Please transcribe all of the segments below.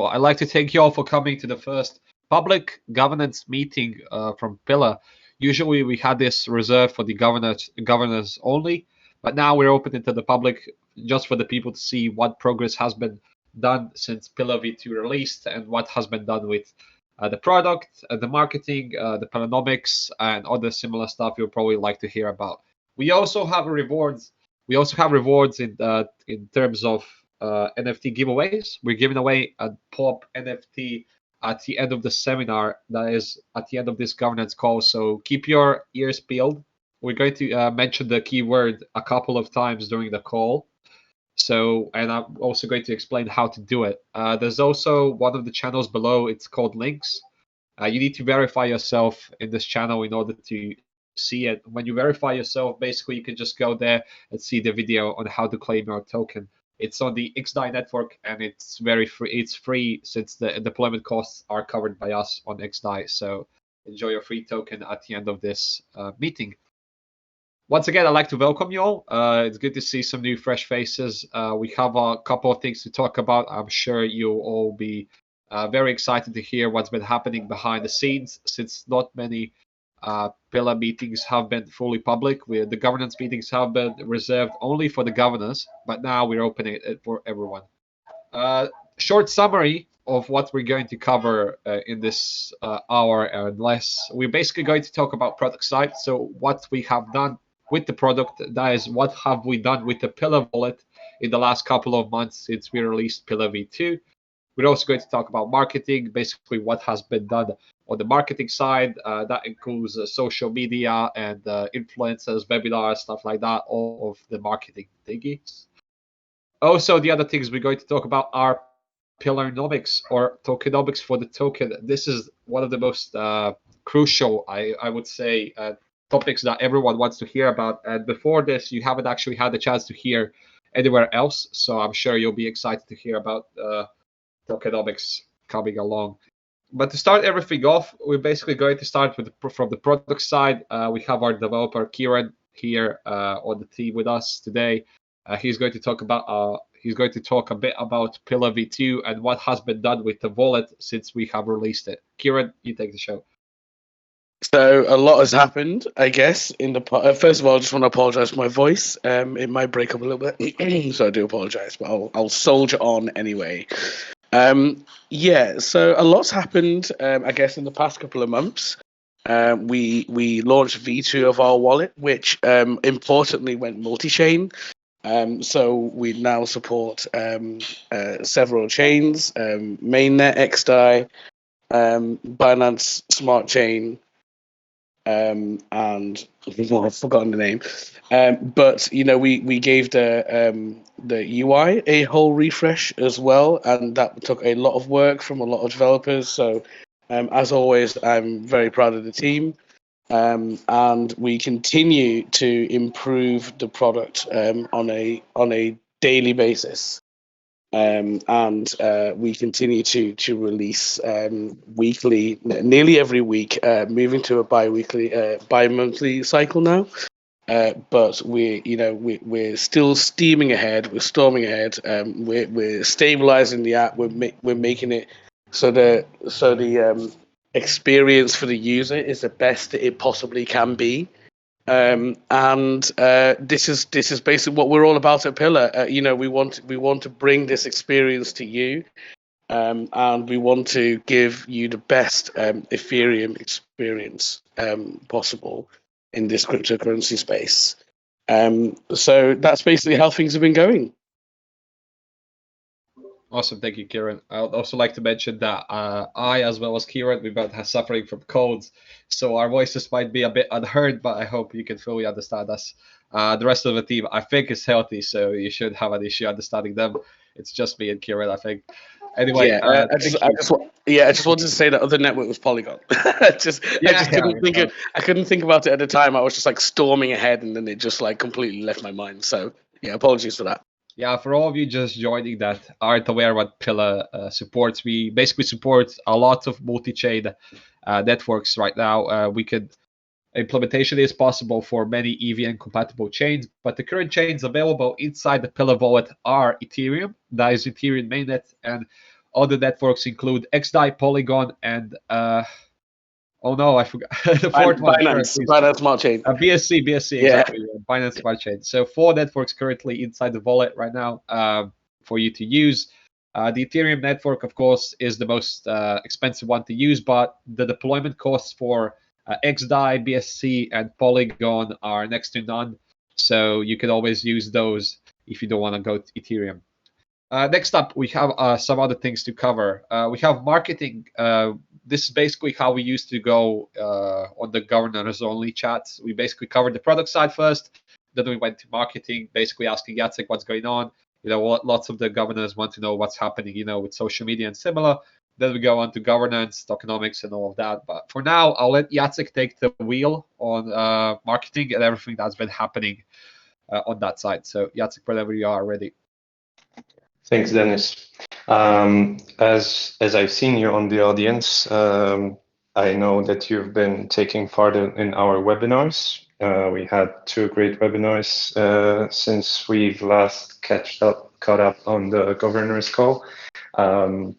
I'd like to thank you all for coming to the first public governance meeting from Pillar. Usually we had this reserved for the governors only, but now we're opening to the public just for the people to see what progress has been done since Pillar V2 released and what has been done with the product, the marketing, the panomics, and other similar stuff you'll probably like to hear about. We also have rewards. We also have rewards in terms of NFT giveaways. We're giving away a pop NFT at the end of the seminar, that is at the end of this governance call. So keep your ears peeled. We're going to mention the keyword a couple of times during the call. So, and I'm also going to explain how to do it. There's also one of the channels below. It's called links. You need to verify yourself in this channel in order to see it. When you verify yourself, basically you can just go there and see the video on how to claim your token. It's on the xDai network and it's very free. It's free since the deployment costs are covered by us on xDai. So enjoy your free token at the end of this meeting. Once again, I'd like to welcome you all. It's good to see some new fresh faces. We have a couple of things to talk about. I'm sure you'll all be very excited to hear what's been happening behind the scenes, since not many Pillar meetings have been fully public. The governance meetings have been reserved only for the governors, but now we're opening it for everyone. Short summary of what we're going to cover in this hour and less. We're basically going to talk about product side. So what we have done with the product, that is what have we done with the Pillar wallet in the last couple of months since we released Pillar V2. We're also going to talk about marketing, basically what has been done on the marketing side. That includes social media and influencers, webinars, stuff like that, all of the marketing thingies. Also, the other things we're going to talk about are pillarnomics or tokenomics for the token. This is one of the most crucial, I would say, topics that everyone wants to hear about. And before this, you haven't actually had the chance to hear anywhere else. So I'm sure you'll be excited to hear about tokenomics coming along. But to start everything off, we're basically going to start with from the product side. We have our developer Kieran here on the team with us today. He's going to talk a bit about Pillar V2 and what has been done with the wallet since we have released it. Kieran, you take the show. So a lot has happened, I guess. In the first of all, I just want to apologize for my voice. It might break up a little bit, so I do apologize, but I'll soldier on anyway. Yeah, so a lot's happened, I guess, in the past couple of months. We launched V2 of our wallet, which importantly went multi-chain. So we now support several chains: mainnet, xDai, Binance Smart Chain. And I've forgotten the name, but we gave the UI a whole refresh as well, and that took a lot of work from a lot of developers. So, as always, I'm very proud of the team, and we continue to improve the product on a daily basis. And we continue to release weekly, nearly every week, moving to a bi-monthly cycle now. But we're still steaming ahead. We're storming ahead. We're stabilizing the app. We're making it so the experience for the user is the best that it possibly can be. And this is basically what we're all about at Pillar. We want to bring this experience to you, and we want to give you the best Ethereum experience possible in this cryptocurrency space. So that's basically how things have been going. Awesome, thank you, Kieran. I'd also like to mention that I, as well as Kieran, we both are suffering from colds, so our voices might be a bit unheard, but I hope you can fully understand us. The rest of the team, I think, is healthy, so you shouldn't have an issue understanding them. It's just me and Kieran, I think. Anyway, yeah, I just wanted to say that other network was Polygon. I couldn't think about it at the time. I was just like storming ahead, and then it just like completely left my mind. So yeah, apologies for that. Yeah, for all of you just joining that aren't aware what Pillar supports, we basically support a lot of multi-chain networks right now. Implementation is possible for many EVM compatible chains, but the current chains available inside the Pillar wallet are Ethereum, that is Ethereum mainnet, and Other networks include xDai, Polygon, and oh no, I forgot the fourth one. Sorry, please. Binance Smart Chain. BSC, exactly. Binance Smart Chain. So 4 networks currently inside the wallet right now for you to use. The Ethereum network, of course, is the most expensive one to use, but the deployment costs for xDai, BSC, and Polygon are next to none. So you can always use those if you don't want to go to Ethereum. Next up, we have some other things to cover. We have marketing. This is basically how we used to go on the governors only chats. We basically covered the product side first, then we went to marketing, basically asking Jacek what's going on. Lots of the governors want to know what's happening, with social media and similar. Then we go on to governance, tokenomics, and all of that. But for now, I'll let Jacek take the wheel on marketing and everything that's been happening on that side. So Jacek, whenever you are ready. Thanks, Dennis. As I've seen you on the audience, I know that you've been taking part in our webinars. We had 2 great webinars since we've last caught up on the governor's call.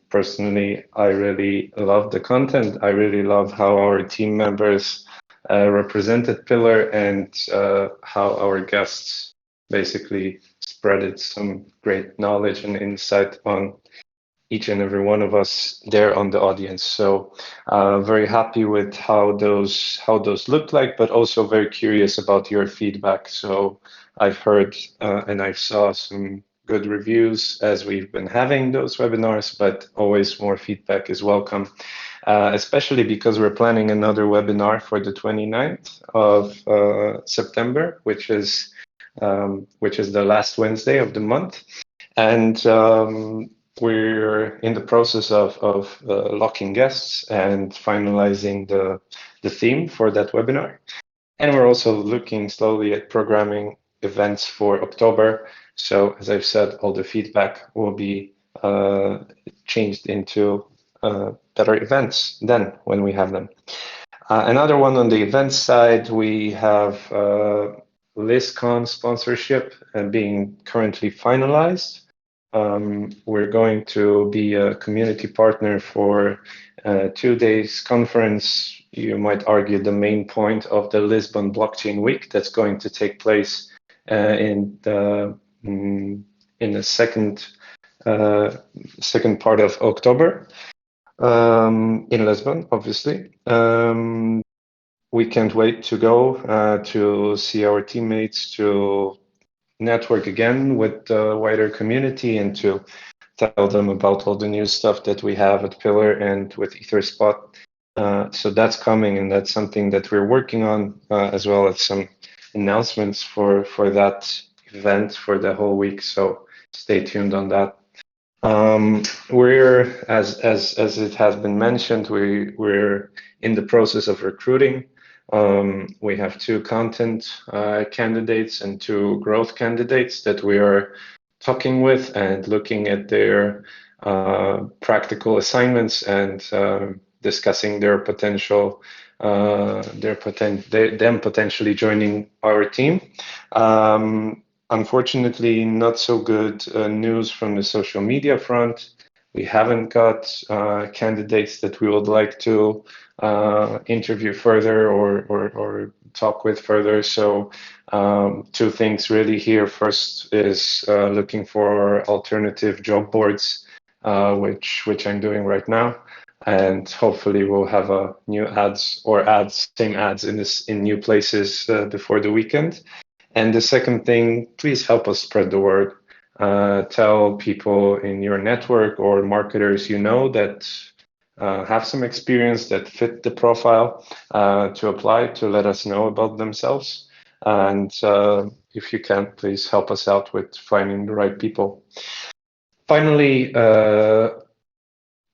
Personally, I really love the content. I really love how our team members represented Pillar and how our guests basically spreaded some great knowledge and insight on each and every one of us there on the audience. So very happy with how those looked like, but also very curious about your feedback. So I've heard and I saw some good reviews as we've been having those webinars, but always more feedback is welcome, especially because we're planning another webinar for the 29th of September, which is the last Wednesday of the month. And we're in the process of locking guests and finalizing the theme for that webinar. And we're also looking slowly at programming events for October. So as I've said, all the feedback will be changed into better events then when we have them. Another one on the events side, we have ListCon sponsorship being currently finalized. We're going to be a community partner for 2 days conference. You might argue the main point of the Lisbon Blockchain Week that's going to take place in the second part of October in Lisbon, obviously. We can't wait to go to see our teammates, to network again with the wider community, and to tell them about all the new stuff that we have at Pillar and with EtherSpot. So that's coming, and that's something that we're working on, as well as some announcements for that event for the whole week. So stay tuned on that. We're as it has been mentioned, we're in the process of recruiting. We have 2 content candidates and 2 growth candidates that we are talking with and looking at their practical assignments and discussing their potential, them potentially joining our team. Unfortunately, not so good news from the social media front. We haven't got candidates that we would like to interview further or talk with further. So 2 things really here. First is looking for alternative job boards, which I'm doing right now. And hopefully we'll have new same ads in new places before the weekend. And the second thing, please help us spread the word. Tell people in your network or marketers that have some experience that fit the profile to apply, to let us know about themselves. And if you can, please help us out with finding the right people. Finally,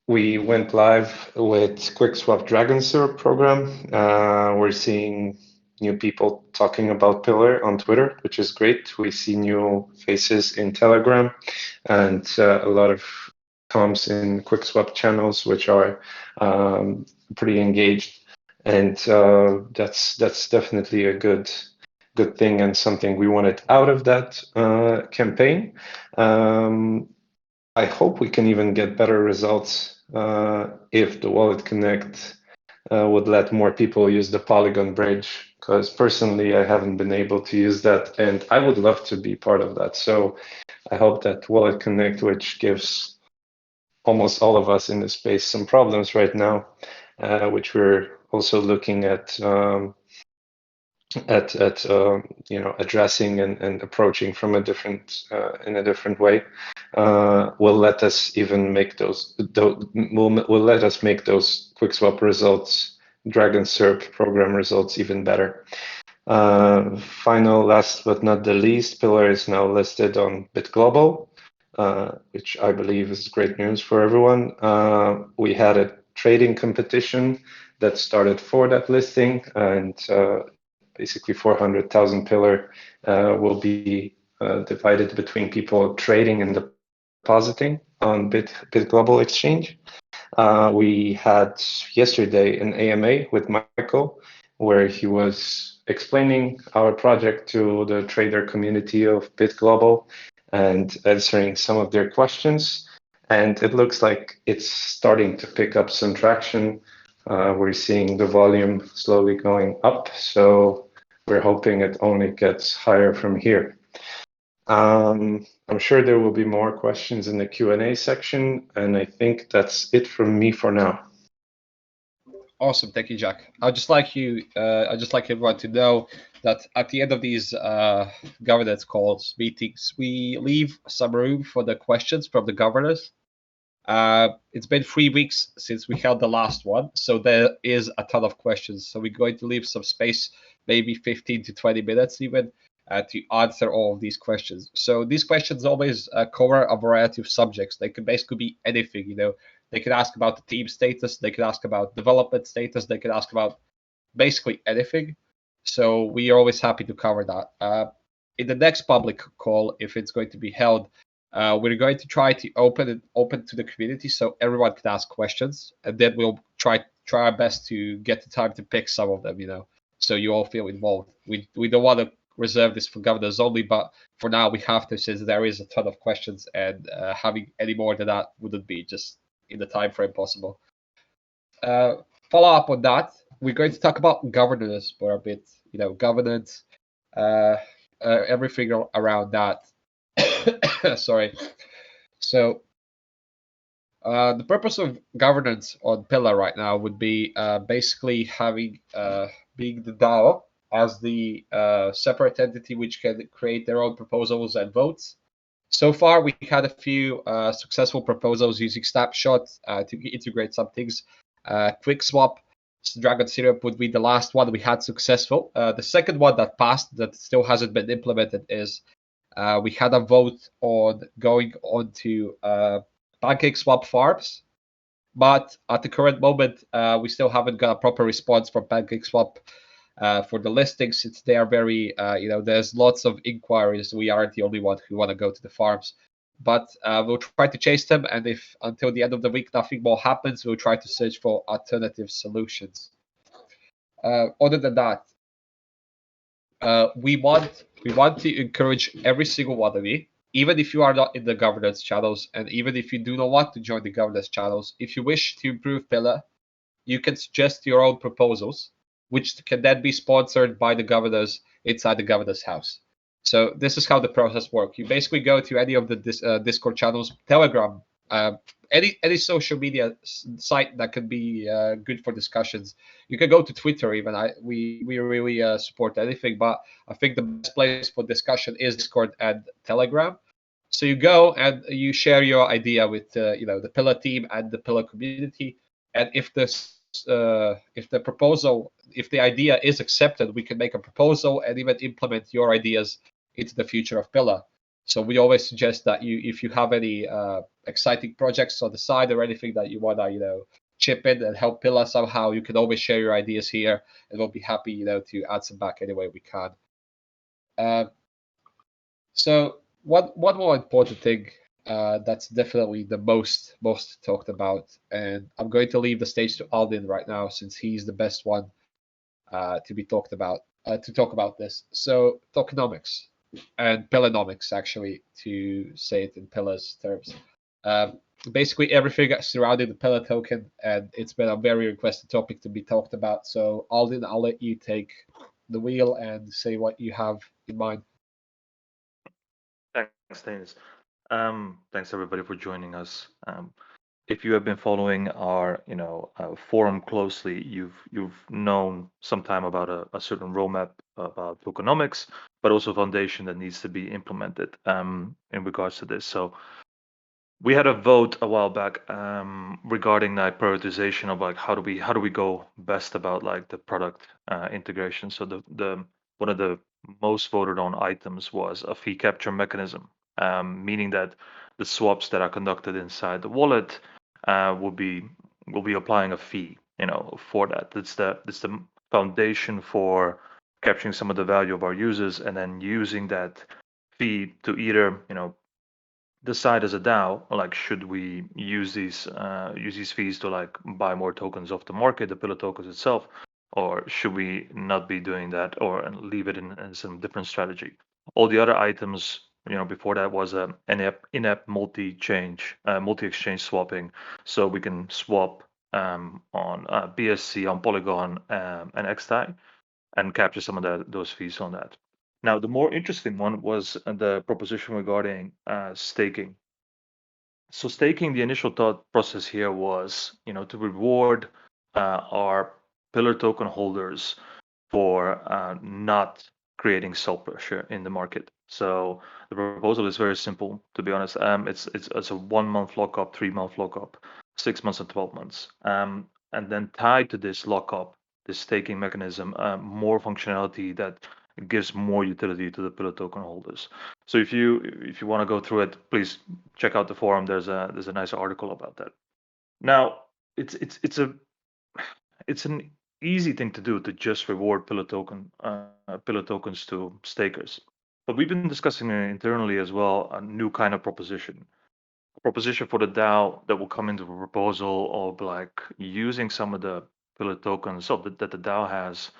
we went live with QuickSwap Dragon Syrup program. We're seeing new people talking about Pillar on Twitter, which is great. We see new faces in Telegram and a lot of comms in QuickSwap channels, which are pretty engaged. And that's definitely a good thing and something we wanted out of that campaign. I hope we can even get better results if the Wallet Connect would let more people use the Polygon bridge, because personally I haven't been able to use that, and I would love to be part of that. So I hope that Wallet Connect, which gives almost all of us in the space some problems right now, which we're also looking at addressing and approaching from a different in a different way, will let us even make will let us make those QuickSwap results, Dragon SERP program results even better. Last but not the least, Pillar is now listed on BitGlobal, which I believe is great news for everyone. We had a trading competition that started for that listing, and basically 400,000 Pillar will be divided between people trading and depositing on BitGlobal exchange. We had yesterday an AMA with Michael, where he was explaining our project to the trader community of BitGlobal and answering some of their questions. And it looks like it's starting to pick up some traction. We're seeing the volume slowly going up, so we're hoping it only gets higher from here. I'm sure there will be more questions in the Q&A section, and I think that's it from me for now. Awesome, thank you, Jack. I'd just like everyone to know that at the end of these governance calls, meetings, we leave some room for the questions from the governors. It's been 3 weeks since we held the last one, so there is a ton of questions. So we're going to leave some space, maybe 15 to 20 minutes even, to answer all of these questions. So these questions always cover a variety of subjects. They can basically be anything, They could ask about the team status, they could ask about development status, they could ask about basically anything. So we are always happy to cover that. In the next public call, if it's going to be held, we're going to try to open to the community so everyone can ask questions, and then we'll try our best to get the time to pick some of them, so you all feel involved. We don't want to reserve this for governors only, but for now we have to, since there is a ton of questions, and having any more than that wouldn't be just in the time frame possible. Follow up on that, we're going to talk about governance for a bit, governance, everything around that. Sorry. So the purpose of governance on Pillar right now would be basically having being the DAO as the separate entity which can create their own proposals and votes. So far, we had a few successful proposals using snapshots to integrate some things. QuickSwap, Dragon Syrup would be the last one we had successful. The second one that passed that still hasn't been implemented is we had a vote on going on to PancakeSwap farms, but at the current moment, we still haven't got a proper response from PancakeSwap for the listings, since they are very, there's lots of inquiries. We aren't the only one who want to go to the farms, but we'll try to chase them, and if until the end of the week nothing more happens, we'll try to search for alternative solutions. Other than that, we want to encourage every single one of you, even if you are not in the governance channels, and even if you do not want to join the governance channels, if you wish to improve Pillar, you can suggest your own proposals, which can then be sponsored by the governors inside the governors house. So this is how the process works. You basically go to any of the Discord channels, Telegram, any social media site that could be good for discussions. You can go to Twitter even. We really support anything, but I think the best place for discussion is Discord and Telegram. So you go and you share your idea with the Pillar team and the Pillar community, and if the idea is accepted, we can make a proposal and even implement your ideas into the future of Pillar. So we always suggest that if you have any exciting projects on the side or anything that you want to chip in and help Pillar somehow, you can always share your ideas here, and we'll be happy to add some back any way we can. So one more important thing that's definitely the most talked about, and I'm going to leave the stage to Aldin right now, since he's the best one to be talked about to talk about this. So tokenomics and Pillarnomics, actually, to say it in Pillar's terms. Basically, everything surrounding the Pillar token, and it's been a very requested topic to be talked about. So, Aldin, I'll let you take the wheel and say what you have in mind. Thanks, Dennis. Thanks everybody for joining us. If you have been following our, forum closely, you've known some time about a certain roadmap about tokenomics, but also foundation that needs to be implemented in regards to this. So we had a vote a while back regarding that prioritization of like how do we go best about like the product integration. So the one of the most voted on items was a fee capture mechanism, meaning that the swaps that are conducted inside the wallet will be applying a fee, for that. That's the foundation for capturing some of the value of our users and then using that fee to either, decide as a DAO, like should we use these fees to like buy more tokens off the market, the pillar tokens itself, or should we not be doing that or leave it in some different strategy? All the other items, before that was a in-app multi-exchange swapping, so we can swap on BSC, on Polygon, and xDai, and capture some of those fees on that. Now, the more interesting one was the proposition regarding staking. So staking, the initial thought process here was, to reward our pillar token holders for not creating sell pressure in the market. So the proposal is very simple, to be honest. It's a 1 month lockup, 3 month lockup, 6 months and 12 months, and then tied to this lockup, this staking mechanism, more functionality that gives more utility to the pillar token holders. So if you want to go through it, please check out the forum. There's a nice article about that. Now it's an easy thing to do to just reward pillar tokens to stakers, but we've been discussing internally as well a new kind of proposition. A proposition for the DAO that will come into a proposal of like using some of the pillar tokens that the DAO has,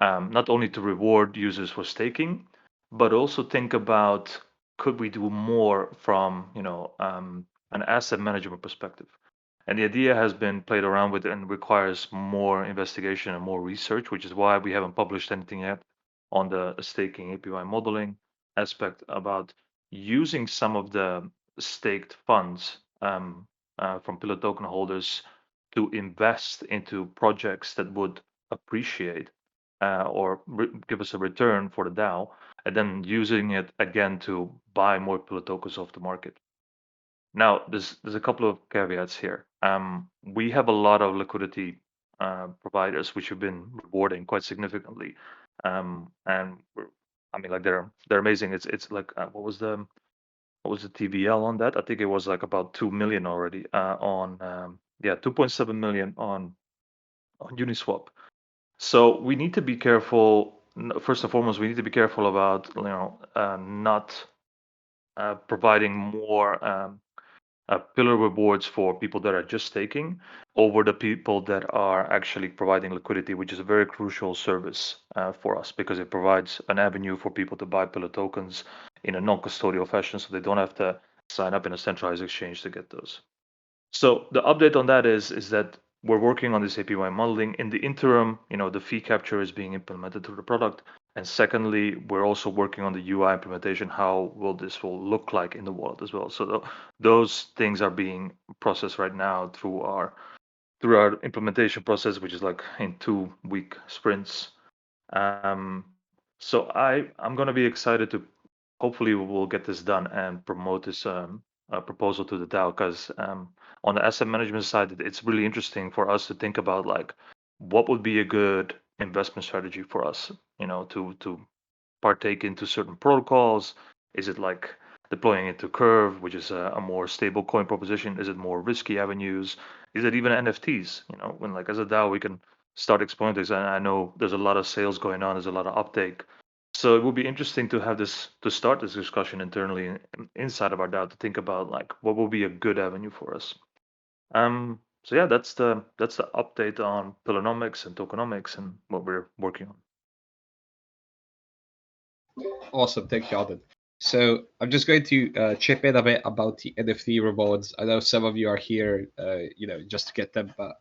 not only to reward users for staking, but also think about could we do more from an asset management perspective. And the idea has been played around with and requires more investigation and more research, which is why we haven't published anything yet on the staking API modeling aspect about using some of the staked funds from pillar token holders to invest into projects that would appreciate or give us a return for the DAO, and then using it again to buy more pillar tokens off the market. Now, there's a couple of caveats here. We have a lot of liquidity providers which have been rewarding quite significantly, and they're amazing. It's like what was the TVL on that? I think it was like about 2 million already on 2.7 million on Uniswap. So we need to be careful. First and foremost, we need to be careful about not providing more pillar rewards for people that are just staking over the people that are actually providing liquidity, which is a very crucial service for us because it provides an avenue for people to buy pillar tokens in a non-custodial fashion, so they don't have to sign up in a centralized exchange to get those. So the update on that is that we're working on this API modeling. In the interim, the fee capture is being implemented through the product. And secondly, we're also working on the UI implementation. How will this look like in the wallet as well? So those things are being processed right now through our implementation process, which is like in 2-week sprints. So I'm going to be excited to hopefully we'll get this done and promote this proposal to the DAO, because on the asset management side, it's really interesting for us to think about like what would be a good investment strategy for us, to partake into certain protocols. Is it like deploying into Curve, which is a more stable coin proposition? Is it more risky avenues? Is it even NFTs? When like as a DAO we can start exploring this, and I know there's a lot of sales going on, there's a lot of uptake. So it will be interesting to start this discussion internally inside of our DAO to think about like what will be a good avenue for us. So yeah, that's the update on Pillarnomics and tokenomics and what we're working on. Awesome, thank you, Alden. So I'm just going to chip in a bit about the NFT rewards. I know some of you are here, just to get them. But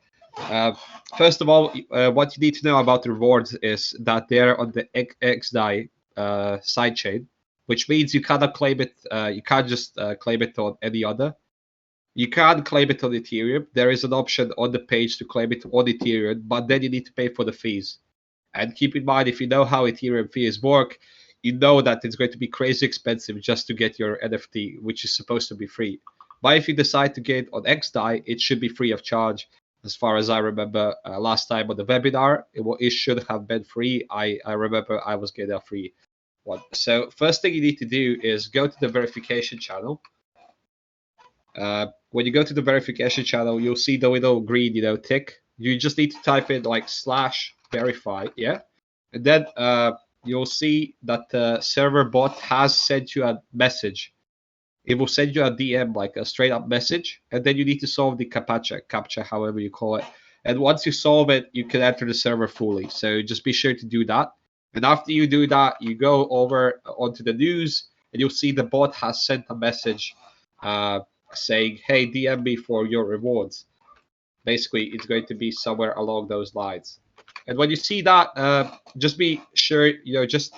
first of all, what you need to know about the rewards is that they're on the xDai sidechain, which means you cannot claim it. You can't just claim it on any other. You can claim it on Ethereum. There is an option on the page to claim it on Ethereum, but then you need to pay for the fees. And keep in mind, if you know how Ethereum fees work, you know that it's going to be crazy expensive just to get your NFT, which is supposed to be free. But if you decide to get on xDai, it should be free of charge. As far as I remember, last time on the webinar, it should have been free. I remember I was getting a free one. So first thing you need to do is go to the verification channel. When you go to the verification channel, you'll see the little green, tick. You just need to type in like /verify, yeah, and then you'll see that the server bot has sent you a message. It will send you a DM, like a straight up message, and then you need to solve the captcha, however you call it. And once you solve it, you can enter the server fully. So just be sure to do that. And after you do that, you go over onto the news, and you'll see the bot has sent a message saying, "Hey, DM me for your rewards." Basically, it's going to be somewhere along those lines. And when you see that, just be sure, just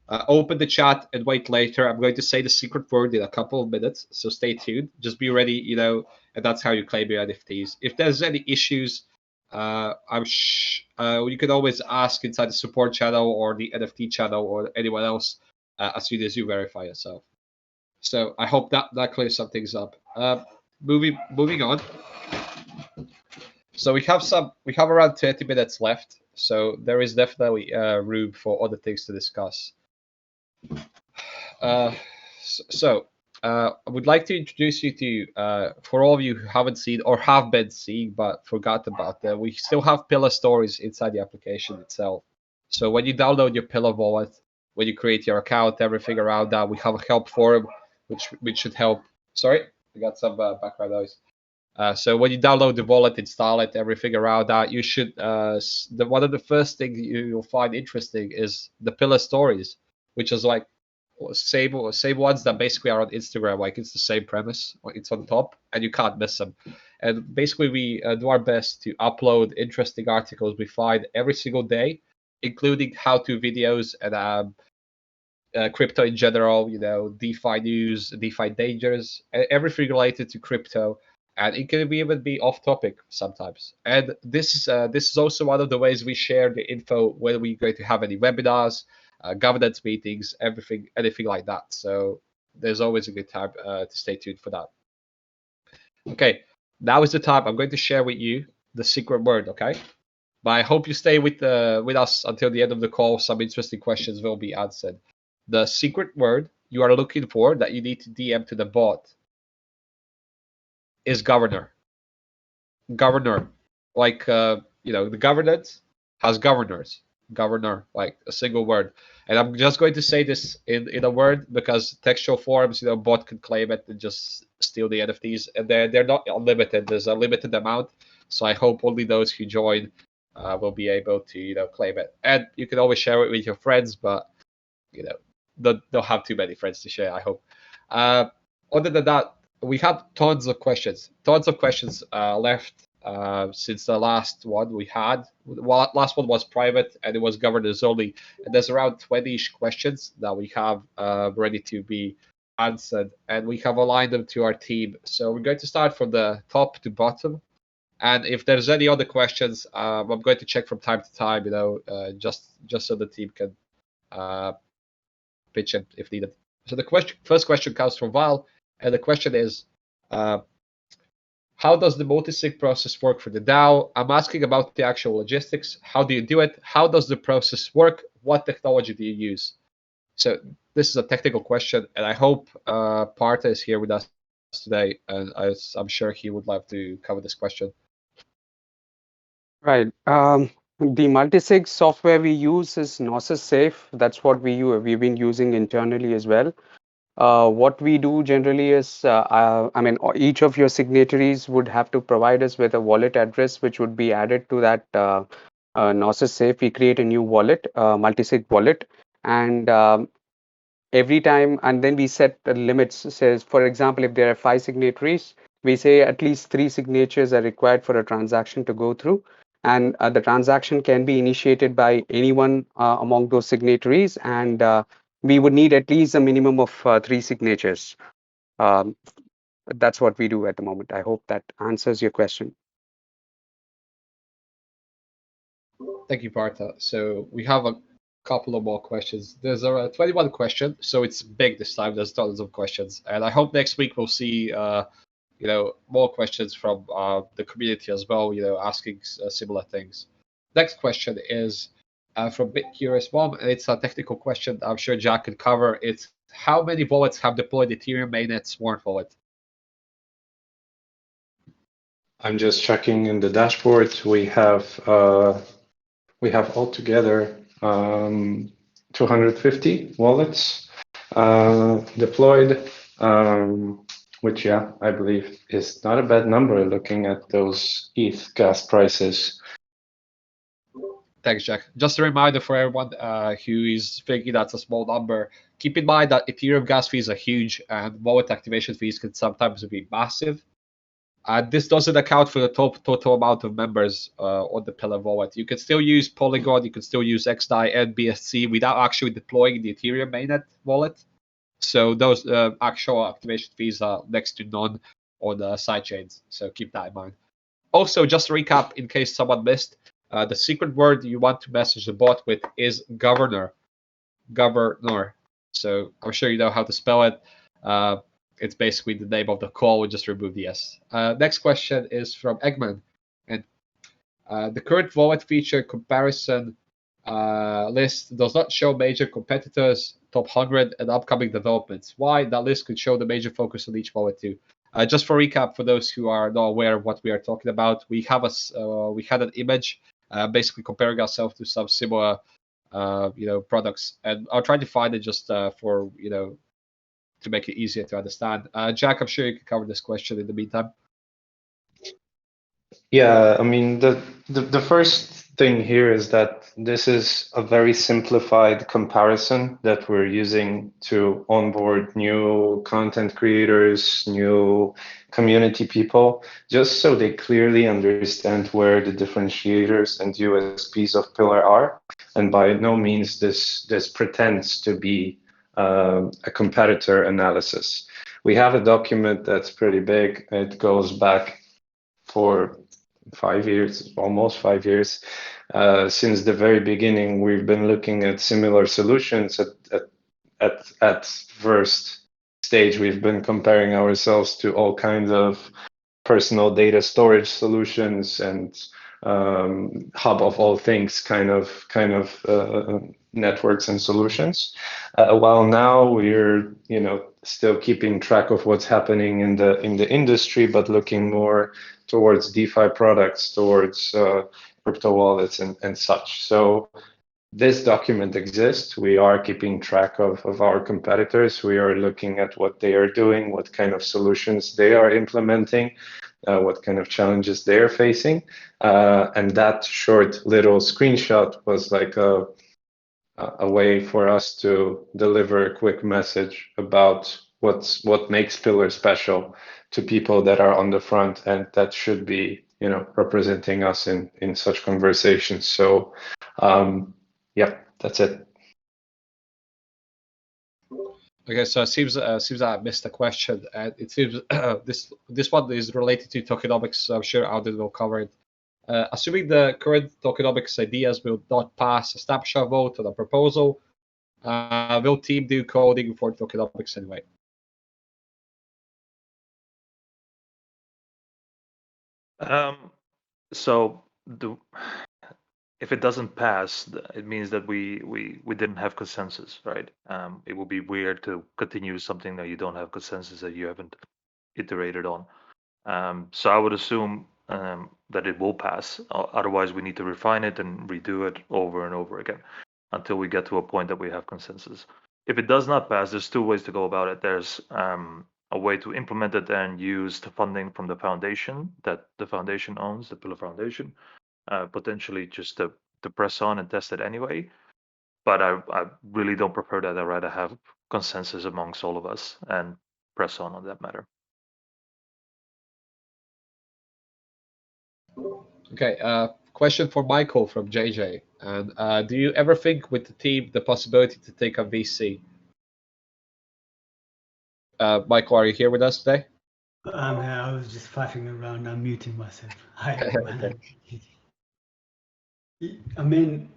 open the chat and wait later. I'm going to say the secret word in a couple of minutes, so stay tuned. Just be ready, and that's how you claim your NFTs. If there's any issues, you can always ask inside the support channel or the NFT channel or anyone else as soon as you verify yourself. So I hope that clears some things up. Moving on. So we have around 30 minutes left. So there is definitely room for other things to discuss. I would like to introduce you to, for all of you who haven't seen or have been seeing but forgot about them, we still have Pillar stories inside the application itself. So when you download your Pillar wallet, when you create your account, everything around that, we have a help forum, which should help. Sorry, we got some background noise. So when you download the wallet, install it, everything around that, you should. One of the first things you'll find interesting is the Pillar stories, which is like same ones that basically are on Instagram. Like it's the same premise. It's on top, and you can't miss them. And basically, we do our best to upload interesting articles we find every single day, including how-to videos and crypto in general. DeFi news, DeFi dangers, everything related to crypto. And it can even be off topic sometimes. And this is also one of the ways we share the info when we're going to have any webinars, governance meetings, anything like that. So there's always a good time to stay tuned for that. Okay, now is the time. I'm going to share with you the secret word. Okay, but I hope you stay with us until the end of the call. Some interesting questions will be answered. The secret word you are looking for that you need to DM to the bot is governor. Governor, like the governance has governors. Governor, like a single word. And I'm just going to say this in a word because textual forms, bot can claim it and just steal the NFTs, and they're not unlimited. There's a limited amount, so I hope only those who join will be able to claim it. And you can always share it with your friends, but don't have too many friends to share, I hope. Other than that, we have tons of questions left since the last one we had. Well, last one was private and it was governors only. And there's around 20-ish questions that we have ready to be answered, and we have aligned them to our team. So we're going to start from the top to bottom. And if there's any other questions, I'm going to check from time to time, just so the team can pitch in if needed. So the first question comes from Val, and the question is, how does the multisig process work for the DAO? I'm asking about the actual logistics. How do you do it? How does the process work? What technology do you use? So this is a technical question, and I hope Partha is here with us today, and I'm sure he would love to cover this question. Right. The multisig software we use is Gnosis Safe. That's what we've been using internally as well. What we do generally is, each of your signatories would have to provide us with a wallet address, which would be added to that Gnosis Safe. We create a new wallet, multisig wallet, and every time, and then we set the limits. Says, for example, if there are 5 signatories, we say at least 3 signatures are required for a transaction to go through, and the transaction can be initiated by anyone among those signatories, and we would need at least a minimum of 3 signatures. Um, that's what we do at the moment. I hope that answers your question. Thank you, Partha. So we have a couple of more questions. There's a 21 question, so it's big this time. There's tons of questions, and I hope next week we'll see more questions from the community as well. Asking similar things. Next question is from Bit Curious Mom, and it's a technical question. I'm sure Jack could cover. It's how many wallets have deployed Ethereum mainnet Smart Wallet? I'm just checking in the dashboard. We have altogether 250 wallets deployed, which, yeah, I believe is not a bad number looking at those ETH gas prices. Thanks, Jack. Just a reminder for everyone who is thinking that's a small number, keep in mind that Ethereum gas fees are huge and wallet activation fees can sometimes be massive. And this doesn't account for the total amount of members on the Pillar wallet. You can still use Polygon, you can still use xDai and BSC without actually deploying the Ethereum mainnet wallet. So those actual activation fees are next to none on the sidechains. So keep that in mind. Also, just to recap, in case someone missed, the secret word you want to message the bot with is governor. Governor. So I'm sure you know how to spell it. It's basically the name of the call. We just remove the S. Next question is from Eggman. And the current wallet feature comparison list does not show major competitors, top 100, and upcoming developments. Why? That list could show the major focus on each wallet too. Just for recap, for those who are not aware of what we are talking about, we had an image basically comparing ourselves to some similar products, and I'll try to find it just for to make it easier to understand. Jack, I'm sure you can cover this question in the meantime. Yeah, I mean, the first thing here is that this is a very simplified comparison that we're using to onboard new content creators, new community people, just so they clearly understand where the differentiators and USPs of Pillar are. And by no means this pretends to be a competitor analysis. We have a document that's pretty big. It goes back for 5 years, almost 5 years. Since the very beginning, we've been looking at similar solutions. At first stage, we've been comparing ourselves to all kinds of personal data storage solutions and hub of all things kind of networks and solutions. While now we're still keeping track of what's happening in the industry, but looking more towards DeFi products, towards crypto wallets and such. So this document exists. We are keeping track of our competitors. We are looking at what they are doing, what kind of solutions they are implementing, what kind of challenges they are facing. And that short little screenshot was like a way for us to deliver a quick message about what makes Pillar special to people that are on the front and that should be representing us in such conversations. So yeah, that's it. Okay, so it seems that I missed a question, and it seems this one is related to tokenomics. So I'm sure Alden will cover it. Assuming the current tokenomics ideas will not pass a snapshot vote on a proposal, will team do coding for tokenomics anyway? So if it doesn't pass, it means that we didn't have consensus, right? It would be weird to continue something that you don't have consensus, that you haven't iterated on. So I would assume that it will pass. Otherwise, we need to refine it and redo it over and over again until we get to a point that we have consensus. If it does not pass, there's two ways to go about it. There's a way to implement it and use the funding from the foundation that the foundation owns, the Pillar Foundation, potentially just to press on and test it anyway. but I really don't prefer that. I'd rather have consensus amongst all of us and press on that matter. Okay, question for Michael from JJ. And do you ever think with the team the possibility to take a VC? Michael, are you here with us today? I'm here. I was just faffing around. I'm muting myself. Hi, everyone. I mean,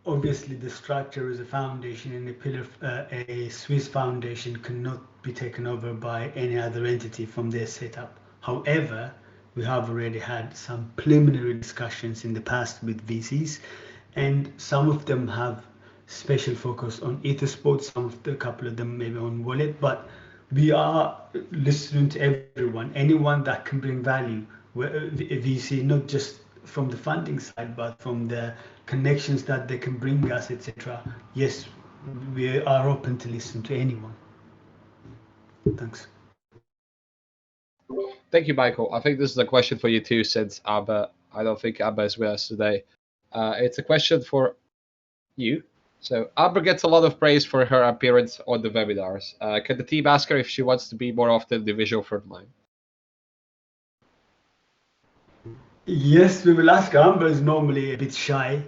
obviously the structure is a foundation, and a pillar, a Swiss foundation cannot be taken over by any other entity from their setup. However, we have already had some preliminary discussions in the past with VCs, and some of them have special focus on Ethersport, a couple of them maybe on wallet, but we are listening to everyone, anyone that can bring value, a VC, not just from the funding side, but from the connections that they can bring us, etc. Yes, we are open to listen to anyone. Thanks. Thank you, Michael. I think this is a question for you too, since Abba, I don't think Abba is with us today. It's a question for you. So Amber gets a lot of praise for her appearance on the webinars. Can the team ask her if she wants to be more often the visual frontline? Yes, we will ask. Amber is normally a bit shy,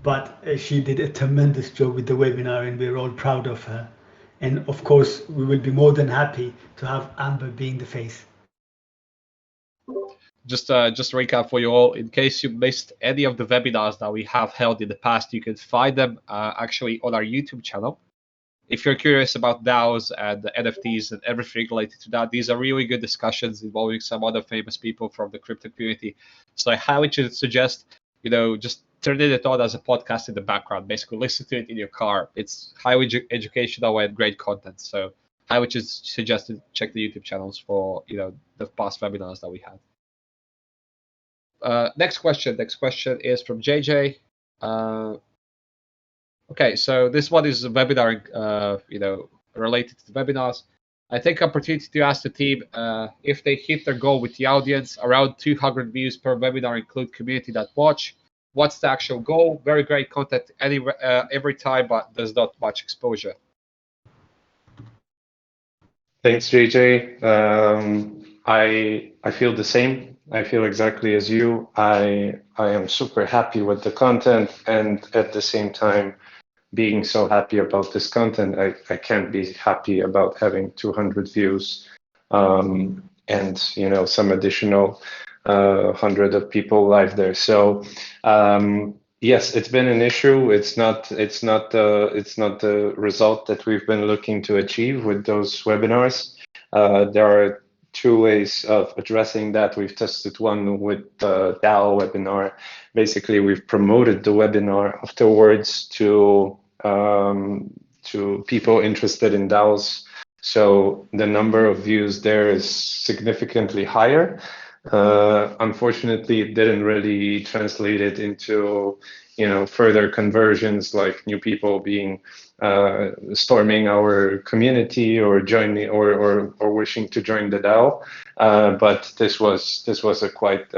but she did a tremendous job with the webinar, and we're all proud of her. And of course, we will be more than happy to have Amber being the face. Just to recap for you all, in case you missed any of the webinars that we have held in the past, you can find them actually on our YouTube channel. If you're curious about DAOs and the NFTs and everything related to that, these are really good discussions involving some other famous people from the crypto community. So I highly suggest, just turning it on as a podcast in the background. Basically, listen to it in your car. It's highly educational and great content. So I would just suggest to check the YouTube channels for the past webinars that we had. Next question is from JJ. Okay, so this one is a webinar, related to the webinars. I take opportunity to ask the team if they hit their goal with the audience, around 200 views per webinar include community that watch. What's the actual goal? Very great content every time, but there's not much exposure. Thanks, JJ. I feel the same. I feel exactly as you. I am super happy with the content, and at the same time, being so happy about this content, I can't be happy about having 200 views and some additional 100 of people live there. So yes, it's been an issue. It's not the result that we've been looking to achieve with those webinars. There are two ways of addressing that. We've tested one with the DAO webinar. Basically, we've promoted the webinar afterwards to people interested in DAOs. So the number of views there is significantly higher. Unfortunately, it didn't really translate it into further conversions, like new people being storming our community or joining or wishing to join the DAO. But this was a quite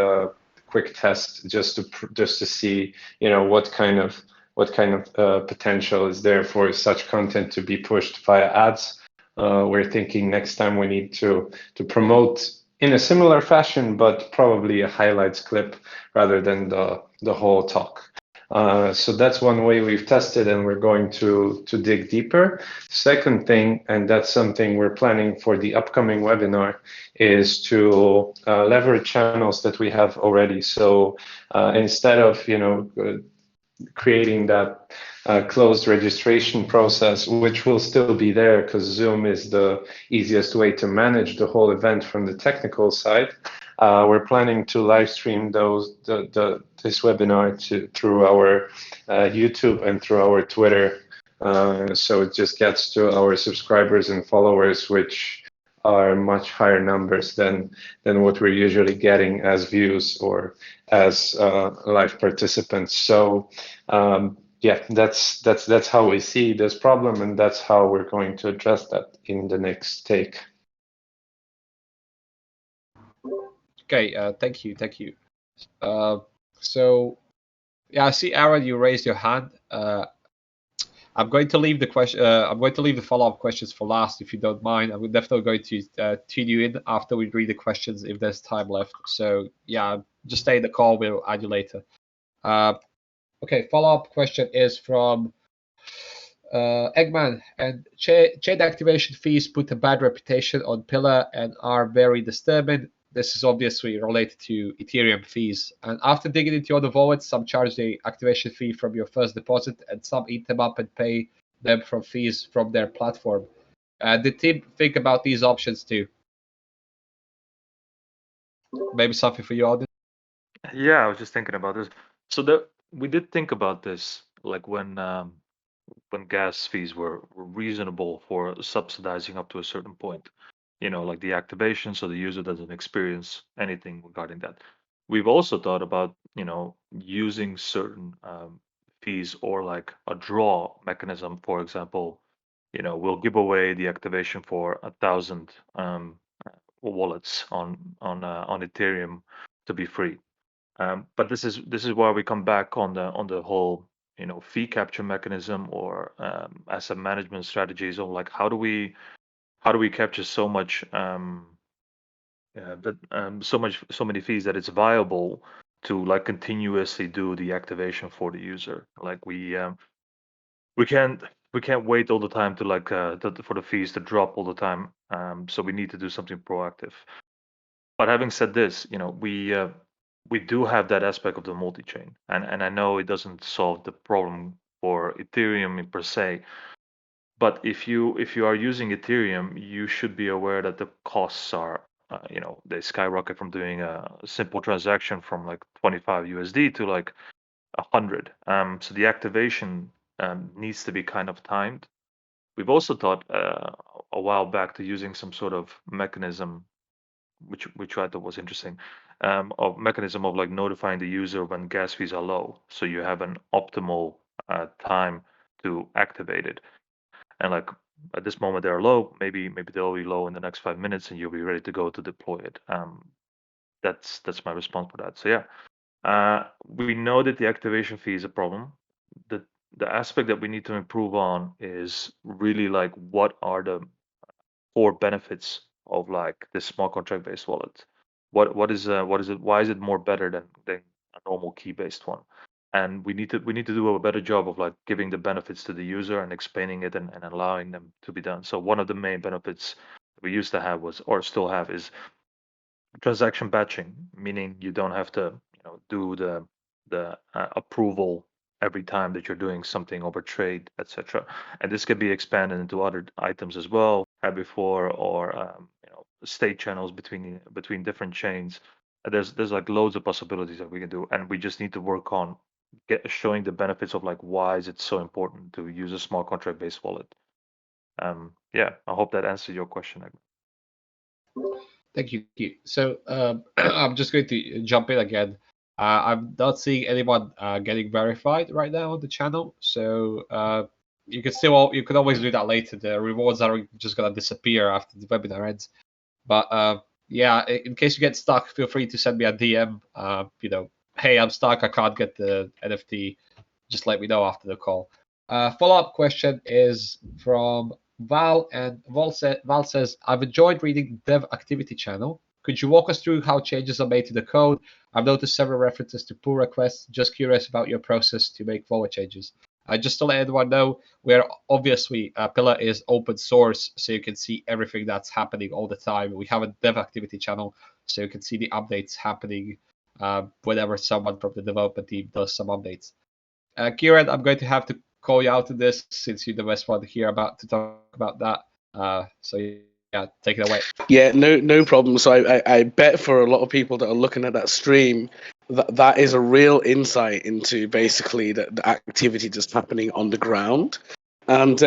quick test just to see what kind of potential is there for such content to be pushed via ads. We're thinking next time we need to promote in a similar fashion, but probably a highlights clip rather than the whole talk. So that's one way we've tested, and we're going to dig deeper. Second thing, and that's something we're planning for the upcoming webinar, is to leverage channels that we have already. So instead of creating that closed registration process, which will still be there because Zoom is the easiest way to manage the whole event from the technical side. We're planning to live stream this webinar through our YouTube and through our Twitter. So it just gets to our subscribers and followers, which are much higher numbers than what we're usually getting as views or as live participants. So yeah, that's how we see this problem, and that's how we're going to address that in the next take. Okay, thank you. So yeah, I see Aaron, you raised your hand. I'm going to leave the question. I'm going to leave the follow-up questions for last, if you don't mind. I'm definitely going to tune you in after we read the questions if there's time left. So yeah, just stay in the call. We'll add you later. Okay, follow-up question is from Eggman. And chain activation fees put a bad reputation on Pillar and are very disturbing. This is obviously related to Ethereum fees. And after digging into other wallets, some charge the activation fee from your first deposit, and some eat them up and pay them from fees from their platform. The team think about these options too. Maybe something for you, Audin? Yeah, I was just thinking about this. So we did think about this, like when gas fees were reasonable for subsidizing up to a certain point, like the activation, so the user doesn't experience anything regarding that. We've also thought about, using certain fees or like a draw mechanism. For example, we'll give away the activation for 1,000 wallets on Ethereum to be free. But this is why we come back on the whole fee capture mechanism or asset management strategies, or like how do we capture so much so many fees that it's viable to like continuously do the activation for the user. Like we can't wait all the time to like for the fees to drop all the time. So we need to do something proactive. But having said this, we do have that aspect of the multi-chain, and I know it doesn't solve the problem for Ethereum in per se, but if you are using Ethereum, you should be aware that the costs are, they skyrocket from doing a simple transaction from like 25 USD to like 100. So the activation needs to be kind of timed. We've also thought a while back to using some sort of mechanism, which I thought was interesting, of mechanism of like notifying the user when gas fees are low, so you have an optimal time to activate it. And like at this moment they're low, maybe they'll be low in the next 5 minutes, and you'll be ready to go to deploy it. That's my response for that. So yeah, we know that the activation fee is a problem. The aspect that we need to improve on is really like what are the core benefits of like this smart contract based wallet. What is it? Why is it more better than a normal key based one? And we need to do a better job of like giving the benefits to the user and explaining it and allowing them to be done. So one of the main benefits we used to have was, or still have, is transaction batching, meaning you don't have to do the approval every time that you're doing something over trade, etc. And this can be expanded into other items as well, had before, or state channels between different chains. There's like loads of possibilities that we can do, and we just need to work on showing the benefits of like why is it so important to use a smart contract based wallet. Yeah, I hope that answered your question. Thank you. So I'm just going to jump in again. I'm not seeing anyone getting verified right now on the channel, so you can always do that later. The rewards are just gonna disappear after the webinar ends. But yeah, in case you get stuck, feel free to send me a DM. Hey, I'm stuck. I can't get the NFT. Just let me know after the call. Follow-up question is from Val, and Val says, I've enjoyed reading the Dev Activity channel. Could you walk us through how changes are made to the code? I've noticed several references to pull requests. Just curious about your process to make forward changes. Just to let everyone know, we're obviously Pillar is open source, so you can see everything that's happening all the time. We have a Dev Activity channel, so you can see the updates happening whenever someone from the development team does some updates. Kieran, I'm going to have to call you out to this since you're the best one here to talk about that. So yeah, take it away. Yeah, no problem. So I bet for a lot of people that are looking at that stream, that is a real insight into basically the activity that's happening on the ground, and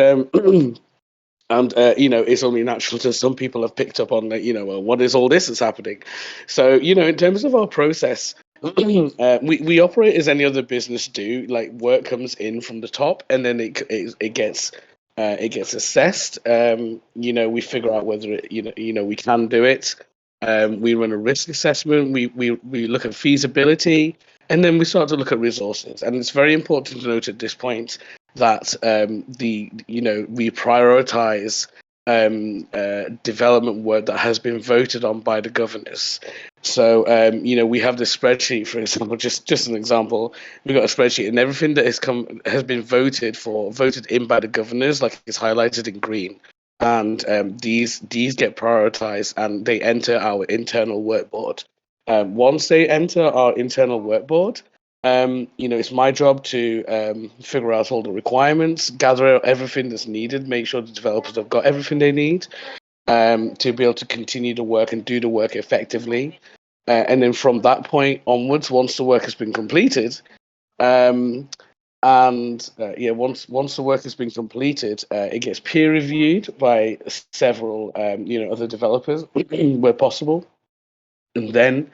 it's only natural to some people have picked up on that. Well, what is all this that's happening? So in terms of our process. We operate as any other business do. Like, work comes in from the top, and then it gets assessed. We figure out whether we can do it. We run a risk assessment. We look at feasibility, and then we start to look at resources. And it's very important to note at this point that we prioritize development work that has been voted on by the governors. So we have this spreadsheet, for example, just an example. We've got a spreadsheet, and everything that has been voted in by the governors, like it's highlighted in green. And these get prioritized, and they enter our internal workboard. Once they enter our internal workboard, it's my job to figure out all the requirements, gather out everything that's needed, make sure the developers have got everything they need to be able to continue the work and do the work effectively. And then from that point onwards, once the work has been completed, once the work has been completed, it gets peer reviewed by several other developers where possible, and then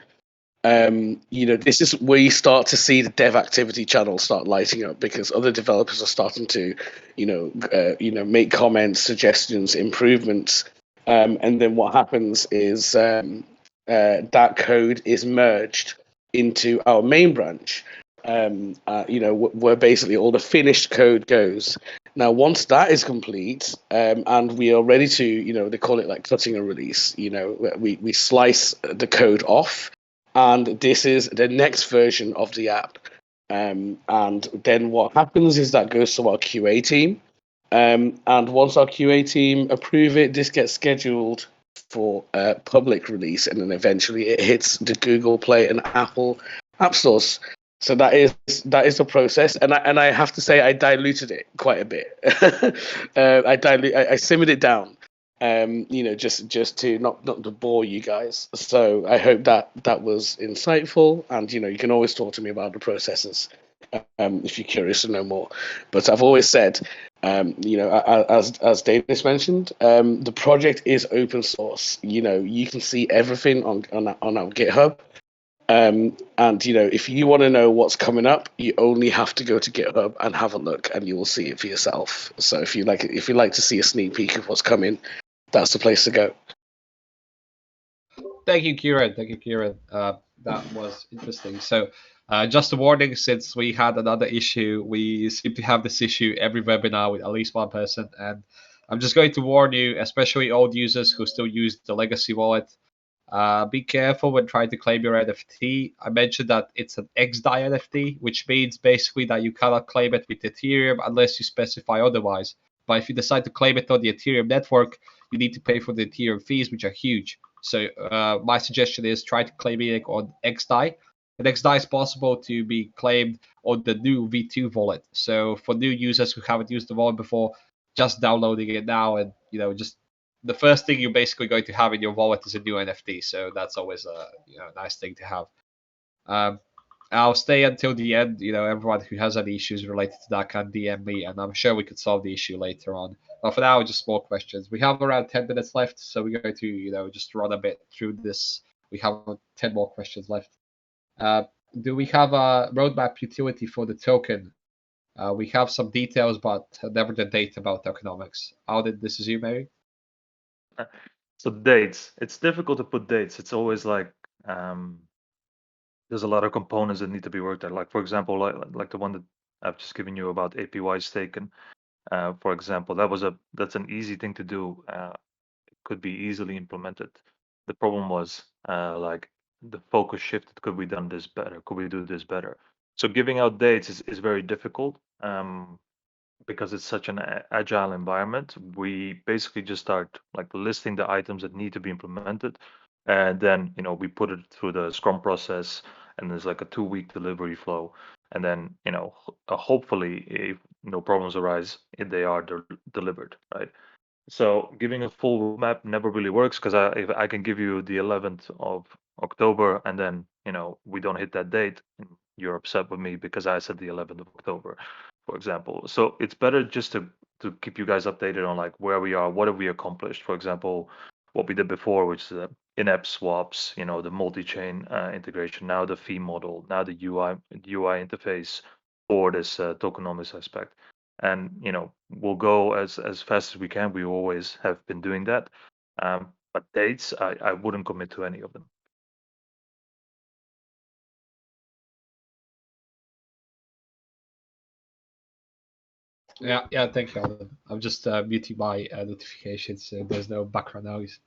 this is where you start to see the dev activity channel start lighting up, because other developers are starting to make comments, suggestions, improvements, and then what happens is that code is merged into our main branch, where basically all the finished code goes. Now, once that is complete, and we are ready to, they call it like cutting a release. We slice the code off, and this is the next version of the app. And then what happens is that goes to our QA team. And once our QA team approve it, this gets scheduled for public release, and then eventually it hits the Google Play and Apple app stores. So that is the process, and I have to say I diluted it quite a bit. I simmered it down, just to not to bore you guys. So I hope that was insightful, and you can always talk to me about the processes if you're curious to know more. But I've always said, as Davis mentioned, the project is open source. You can see everything on our GitHub. And if you want to know what's coming up, you only have to go to GitHub and have a look, and you will see it for yourself. So if you like to see a sneak peek of what's coming, that's the place to go. Thank you, Kieran. That was interesting. So, just a warning, since we had another issue, we seem to have this issue every webinar with at least one person, and I'm just going to warn you, especially old users who still use the legacy wallet. Be careful when trying to claim your NFT. I mentioned that it's an xDai NFT, which means basically that you cannot claim it with Ethereum unless you specify otherwise. But if you decide to claim it on the Ethereum network, you need to pay for the Ethereum fees, which are huge. So my suggestion is try to claim it on xDai. And xDai is possible to be claimed on the new V2 wallet. So for new users who haven't used the wallet before, just downloading it now, and just the first thing you're basically going to have in your wallet is a new NFT. So that's always a nice thing to have. I'll stay until the end. Everyone who has any issues related to that can DM me, and I'm sure we could solve the issue later on. But for now, just more questions. We have around 10 minutes left, so we're going to just run a bit through this. We have 10 more questions left. Do we have a roadmap utility for the token? We have some details, but never the date about tokenomics. This is you, Mary? So dates, it's difficult to put dates. It's always like there's a lot of components that need to be worked out. Like for example, like the one that I've just given you about APY staking. For example, that's an easy thing to do. It could be easily implemented. The problem was like the focus shifted. Could we done this better? Could we do this better? So giving out dates is very difficult. Because it's such an agile environment, we basically just start like listing the items that need to be implemented, and then we put it through the Scrum process, and there's like a 2-week delivery flow, and then hopefully if no problems arise, they are delivered, right? So giving a full roadmap never really works, because if I can give you the 11th of October and then we don't hit that date, you're upset with me because I said the 11th of October, for example. So it's better just to keep you guys updated on like where we are, what have we accomplished. For example, what we did before, which is in-app swaps, the multi-chain integration, now the fee model, now the UI interface for this tokenomics aspect. And we'll go as fast as we can. We always have been doing that. But dates, I wouldn't commit to any of them. Yeah, thank you, Alan. I'm just muting my notifications so there's no background noise.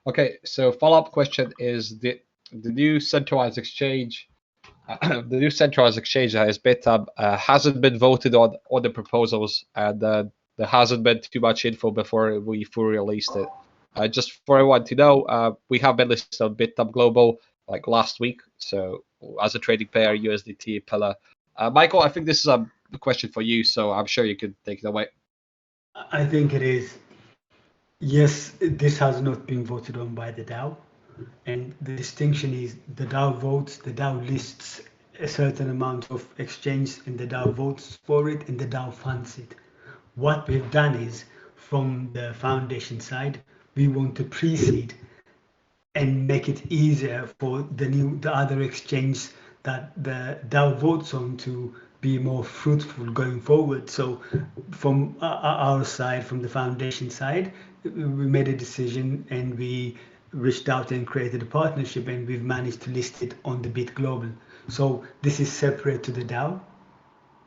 Okay, so follow-up question is the new centralized exchange, the new centralized exchange that is BitHub hasn't been voted on the proposals, and there hasn't been too much info before we fully released it. Just for everyone to know, we have been listed on BitHub Global like last week. So as a trading pair, USDT pillar. Michael, I think this is a question for you, so I'm sure you could take it away. I think it is. Yes, this has not been voted on by the DAO. And the distinction is the DAO votes, the DAO lists a certain amount of exchange, and the DAO votes for it, and the DAO funds it. What we've done is, from the foundation side, we want to pre-seed and make it easier for the other exchange that the DAO votes on to be more fruitful going forward. So from our side, from the foundation side, we made a decision and we reached out and created a partnership, and we've managed to list it on the Bit Global. So this is separate to the DAO.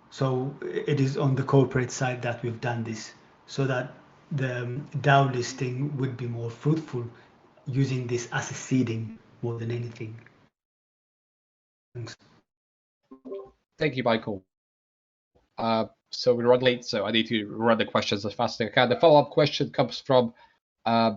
So it is on the corporate side that we've done this, so that the DAO listing would be more fruitful, using this as a seeding more than anything. Thanks. Thank you, Michael. So we run late, so I need to run the questions as fast as I can. The follow-up question comes from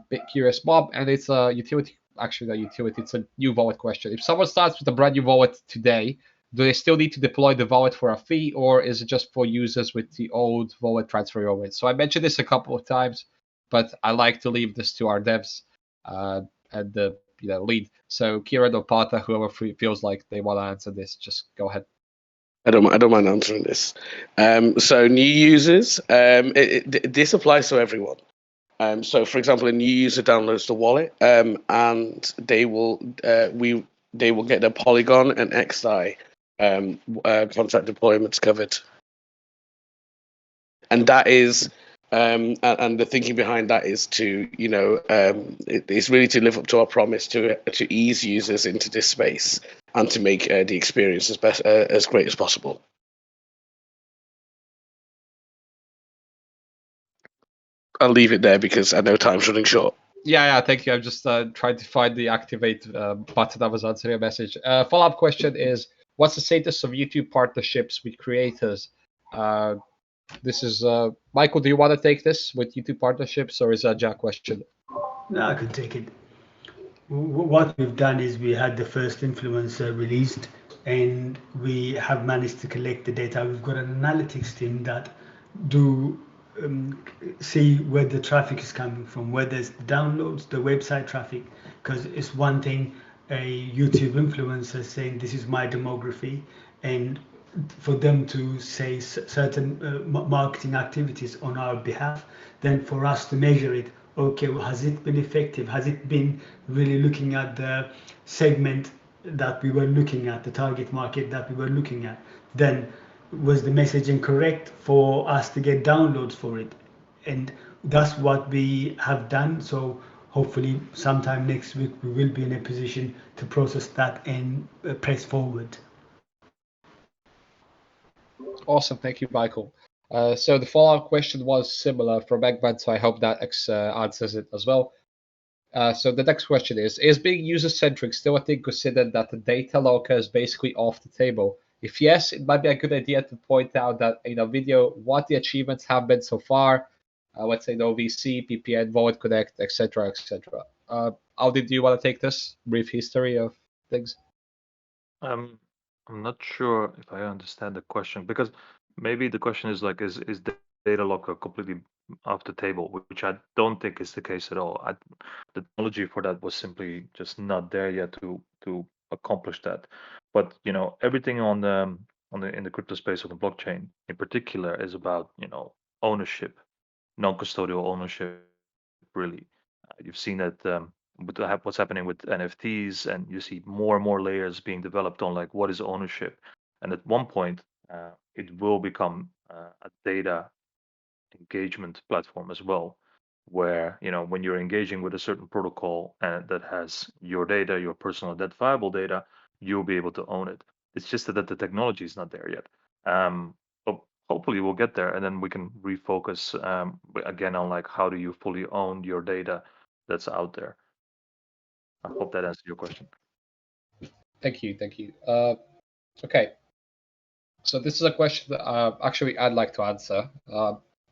Bit Curious Bob, and it's a utility. Actually, not utility. It's a new wallet question. If someone starts with a brand new wallet today, do they still need to deploy the wallet for a fee, or is it just for users with the old wallet transfer over it? So I mentioned this a couple of times, but I like to leave this to our devs and the lead. So Kieran or Pata, whoever feels like they want to answer this, just go ahead. I don't mind answering this. So new users, this applies to everyone. So for example, a new user downloads the wallet, and they will get their Polygon and xDai contract deployments covered. And that is and the thinking behind that is to it's really to live up to our promise to ease users into this space and to make the experience as great as possible. I'll leave it there because I know time's running short. Yeah, thank you. I'm just trying to find the activate button that was answering a message. Follow-up question is, what's the status of YouTube partnerships with creators? This is Michael. Do you want to take this with YouTube partnerships, or is that a Jack question? No, I could take it. What we've done is we had the first influencer released, and we have managed to collect the data. We've got an analytics team that do see where the traffic is coming from, where there's the downloads, the website traffic, because it's one thing a YouTube influencer saying this is my demography, and for them to say certain marketing activities on our behalf, then for us to measure it, okay, well, has it been effective? Has it been really looking at the segment that we were looking at, the target market that we were looking at? Then was the messaging correct for us to get downloads for it? And that's what we have done. So hopefully sometime next week we will be in a position to process that and press forward. Awesome, thank you, Michael. So the follow-up question was similar from Eggman, so I hope that answers it as well. So the next question is being user-centric still a thing considered that the data locker is basically off the table? If yes, it might be a good idea to point out that in a video what the achievements have been so far, let's say the OVC, PPN, Wallet Connect, etc., etc. Aldi, do you want to take this brief history of things? I'm not sure if I understand the question, because maybe the question is like, is the data locker completely off the table, which I don't think is the case at all. The technology for that was simply just not there yet to accomplish that. But everything in the crypto space, on the blockchain in particular, is about ownership, non-custodial ownership. Really, you've seen that with what's happening with NFTs, and you see more and more layers being developed on like what is ownership, and at one point it will become a data engagement platform as well, where when you're engaging with a certain protocol and that has your data, your personal identifiable data, you'll be able to own it. It's just that the technology is not there yet. But hopefully we'll get there, and then we can refocus again on like how do you fully own your data that's out there. I hope that answered your question. Thank you. Okay, so this is a question that actually I'd like to answer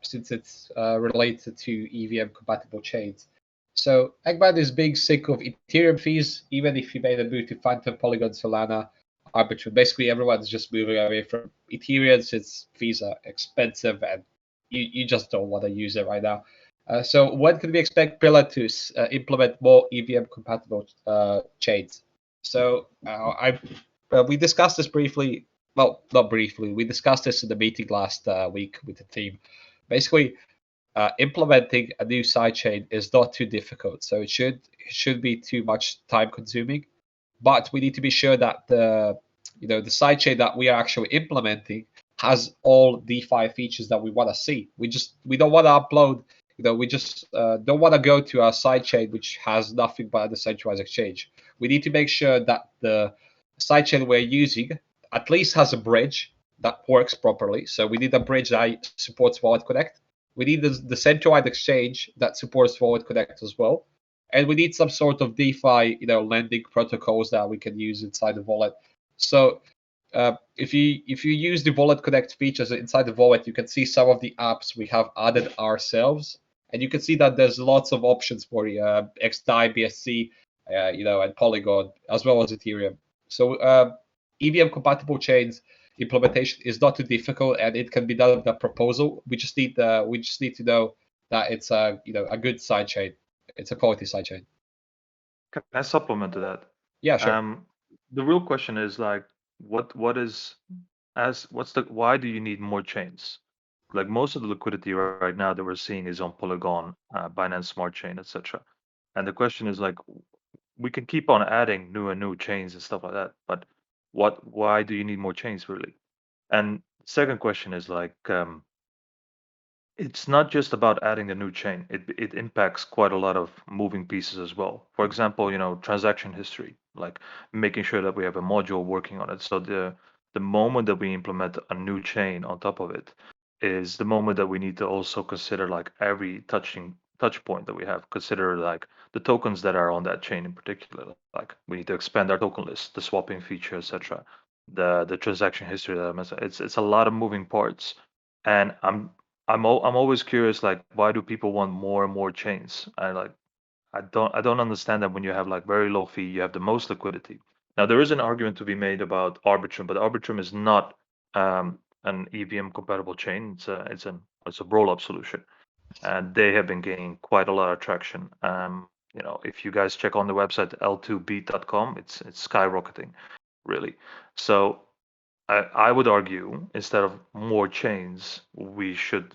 since it's related to EVM compatible chains. So Eggman is being sick of Ethereum fees, even if you made a move to Phantom, Polygon, Solana, Arbitrum. Basically, everyone's just moving away from Ethereum since fees are expensive and you just don't want to use it right now. So when can we expect Pillar to implement more EVM compatible chains? So we discussed this briefly. Well, not briefly. We discussed this in the meeting last week with the team. Basically, implementing a new sidechain is not too difficult, so it should be too much time consuming. But we need to be sure that the sidechain that we are actually implementing has all DeFi features that we want to see. We don't want to upload. We just don't want to go to a sidechain which has nothing but a decentralized exchange. We need to make sure that the sidechain we're using at least has a bridge that works properly. So we need a bridge that supports Wallet Connect. We need the centralized exchange that supports Wallet Connect as well, and we need some sort of DeFi, lending protocols that we can use inside the wallet. So if you use the Wallet Connect features inside the wallet, you can see some of the apps we have added ourselves, and you can see that there's lots of options for xDai, BSC, and Polygon as well as Ethereum. So EVM compatible chains implementation is not too difficult, and it can be done with a proposal. We just need to know that it's a good sidechain. It's a quality sidechain. Can I supplement to that? Yeah, sure. The real question is like, why do you need more chains? Like most of the liquidity right now that we're seeing is on Polygon, Binance Smart Chain, etc. And the question is like, we can keep on adding new and new chains and stuff like that, but why do you need more chains really? And second question is like, it's not just about adding a new chain. It impacts quite a lot of moving pieces as well. For example, transaction history, like making sure that we have a module working on it. So the moment that we implement a new chain on top of it is the moment that we need to also consider like every touch point that we have. Consider like the tokens that are on that chain in particular. Like we need to expand our token list, the swapping feature, etc. The transaction history that I mentioned. It's a lot of moving parts, and I'm always curious, like, why do people want more and more chains? I don't understand that when you have like very low fee, you have the most liquidity. Now there is an argument to be made about Arbitrum, but Arbitrum is not an EVM compatible chain. It's a roll-up solution, and they have been gaining quite a lot of traction. If you guys check on the website l2beat.com, it's skyrocketing, really. So I would argue instead of more chains, we should,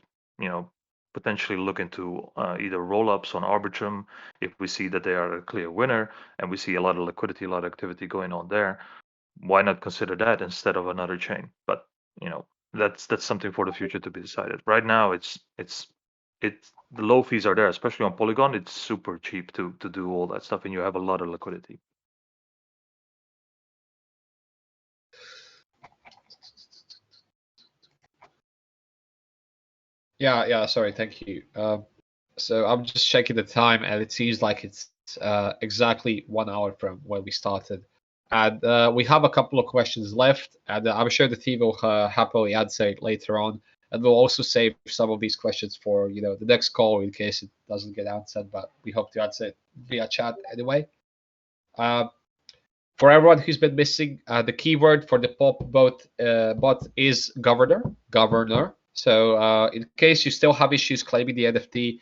potentially look into either roll-ups on Arbitrum if we see that they are a clear winner and we see a lot of liquidity, a lot of activity going on there. Why not consider that instead of another chain? But that's something for the future to be decided. Right now, it's the low fees are there, especially on Polygon. It's super cheap to do all that stuff, and you have a lot of liquidity. Yeah. Sorry. Thank you. So I'm just checking the time, and it seems like it's exactly 1 hour from when we started, and we have a couple of questions left, and I'm sure the team will happily answer it later on, and we'll also save some of these questions for the next call in case it doesn't get answered. But we hope to answer it via chat anyway. For everyone who's been missing, the keyword for the pop bot is governor. So in case you still have issues claiming the NFT,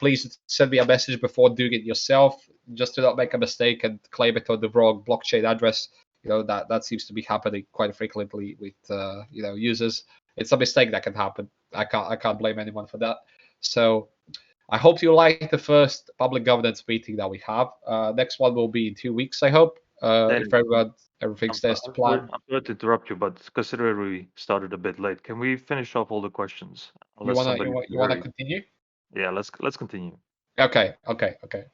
please send me a message before doing it yourself, just to not make a mistake and claim it on the wrong blockchain address. That seems to be happening quite frequently with users. It's a mistake that can happen. I can't blame anyone for that. So I hope you like the first public governance meeting that we have. Next one will be in 2 weeks, I hope. If everything stays to plan. I'm sorry to interrupt you, but considering we started a bit late, can we finish off all the questions? You wanna continue? Yeah, let's continue. Okay.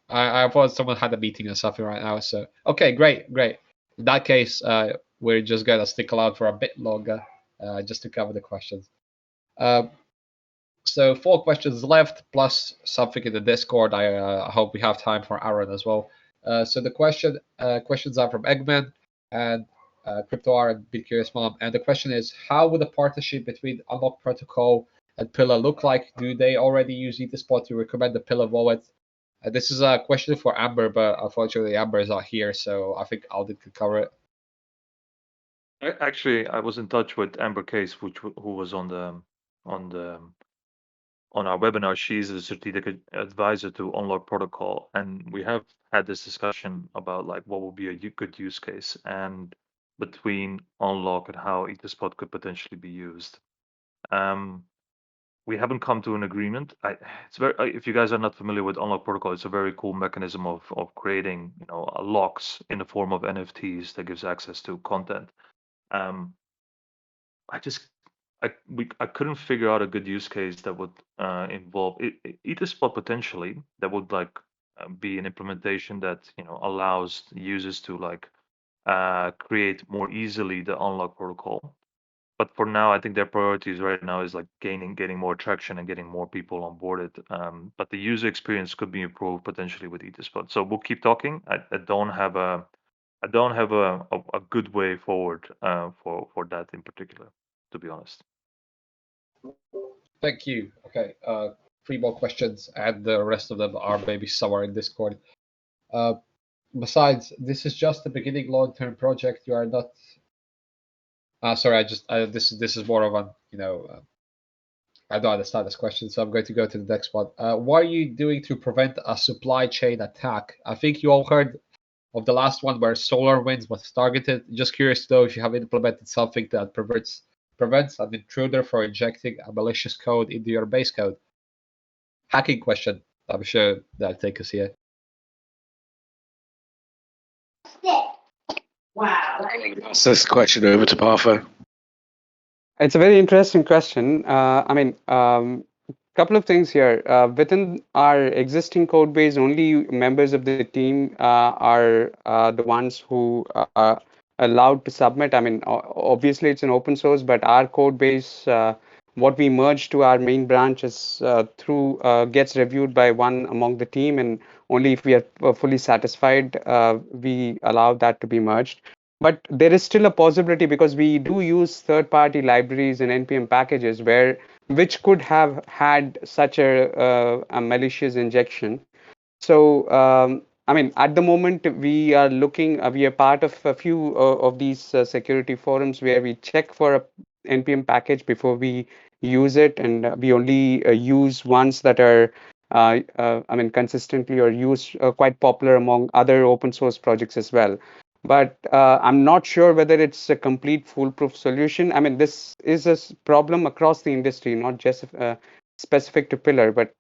I thought someone had a meeting or something right now. So okay, great. In that case, we're just gonna stick around for a bit longer, just to cover the questions. So 4 questions left, plus something in the Discord. I hope we have time for Aaron as well. So the questions are from Eggman and CryptoR and Be Curious Mom. And the question is, how would the partnership between Unlock Protocol and Pillar look like? Do they already use Etherspot to recommend the Pillar wallet? This is a question for Amber, but unfortunately Amber is not here, so I think Aldin could cover it. Actually, I was in touch with Amber Case, who was on our webinar. She's a strategic advisor to Unlock Protocol, and we have had this discussion about like what would be a good use case and between Unlock and how Etherspot could potentially be used. We haven't come to an agreement. It's very if you guys are not familiar with Unlock Protocol, it's a very cool mechanism of creating locks in the form of NFTs that gives access to content. I couldn't figure out a good use case that would involve Etherspot potentially. That would be an implementation that allows users to create more easily the Unlock Protocol. But for now, I think their priorities right now is like getting more traction and getting more people on board it. But the user experience could be improved potentially with Etherspot. So we'll keep talking. I don't have a good way forward for that in particular, to be honest. Thank you. Okay, 3 more questions, and the rest of them are maybe somewhere in Discord. Besides, this is just the beginning long-term project. You are not. Sorry, this is more of an I don't understand this question, so I'm going to go to the next one. What are you doing to prevent a supply chain attack? I think you all heard of the last one where SolarWinds was targeted. Just curious to know if you have implemented something that prevents an intruder from injecting a malicious code into your base code. Hacking question. I'm sure that'll take us here. Wow. Pass this question over to Partha. It's a very interesting question. Couple of things here. Within our existing code base, only members of the team are the ones who are allowed to submit. Obviously it's an open source, but our code base, what we merge to our main branch is gets reviewed by one among the team, and only if we are fully satisfied, we allow that to be merged. But there is still a possibility, because we do use third-party libraries and NPM packages which could have had such a malicious injection. So, at the moment, we are part of a few of these security forums where we check for a NPM package before we use it, and we only use ones that are consistently or used quite popular among other open source projects as well. But I'm not sure whether it's a complete foolproof solution. This is a problem across the industry, not just specific to Pillar, but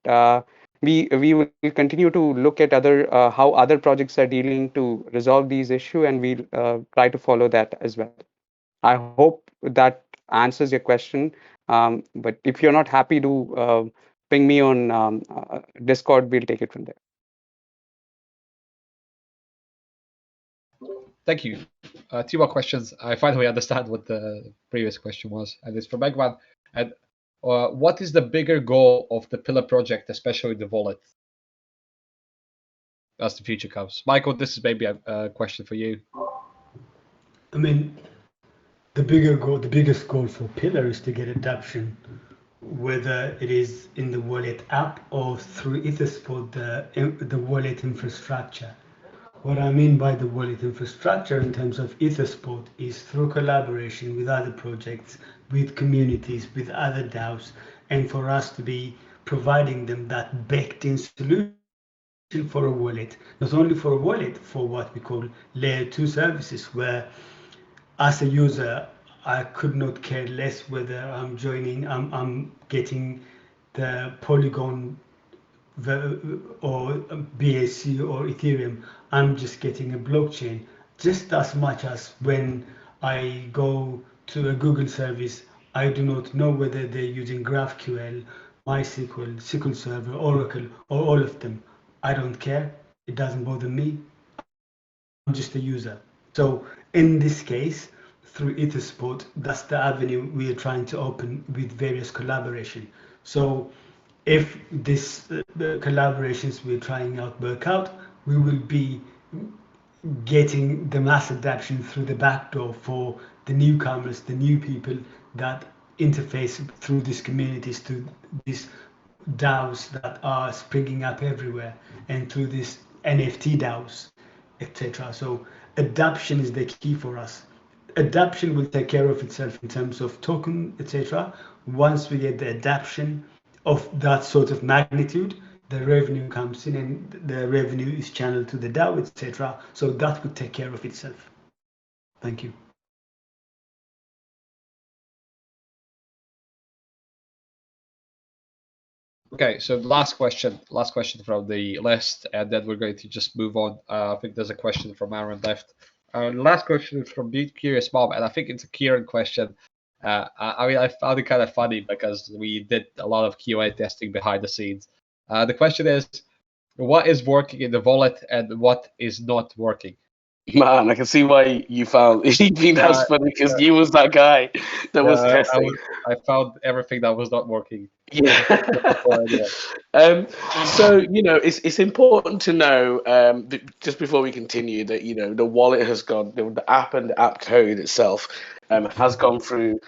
we will continue to look at how other projects are dealing to resolve these issues, and we'll try to follow that as well. I hope that answers your question. But if you're not happy to ping me on Discord, we'll take it from there. Thank you. 2 more questions. I finally understand what the previous question was, and it's from Egman. And what is the bigger goal of the Pillar project, especially the wallet, as the future comes? Michael, this is maybe a question for you. The biggest goal for Pillar is to get adoption, whether it is in the wallet app or through Etherspot, the wallet infrastructure. What I mean by the wallet infrastructure in terms of Etherspot is through collaboration with other projects, with communities, with other DAOs, and for us to be providing them that baked-in solution for a wallet, not only for a wallet, for what we call layer 2 services, where as a user, I could not care less whether I'm getting the Polygon or BSC or Ethereum. I'm just getting a blockchain, just as much as when I go to a Google service, I do not know whether they're using GraphQL, MySQL, SQL Server, Oracle, or all of them. I don't care. It doesn't bother me. I'm just a user. So in this case, through Ethersport, that's the avenue we are trying to open with various collaboration. So if this collaborations we're trying out work out, we will be getting the mass adoption through the back door for the newcomers, the new people that interface through these communities to these DAOs that are springing up everywhere, and through these NFT DAOs, etc. So adoption is the key for us. Adoption will take care of itself in terms of token, etc. Once we get the adoption of that sort of magnitude, the revenue comes in and the revenue is channeled to the DAO, etc. So that would take care of itself. Thank you. Okay, so last question from the list, and then we're going to just move on. I think there's a question from Aaron left. The last question is from Be Curious Mom, and I think it's a Kieran question. I mean, I found it kind of funny because we did a lot of QA testing behind the scenes. The question is, what is working in the wallet and what is not working? Man, I can see why you found that's funny because you was that guy that was testing. I found everything that was not working. Yeah. So it's important to know just before we continue that the wallet has gone, the app and the app code itself has gone through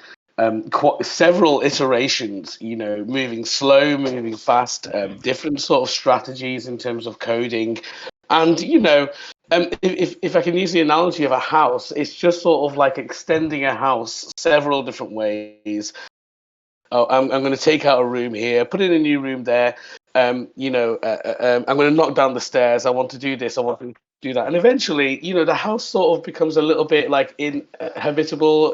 several iterations. Moving slow, moving fast, different sort of strategies in terms of coding, and if I can use the analogy of a house, it's just sort of like extending a house several different ways. Oh, I'm going to take out a room here, put in a new room there. I'm going to knock down the stairs. I want to do this. I want to do that. And eventually, the house sort of becomes a little bit like inhabitable,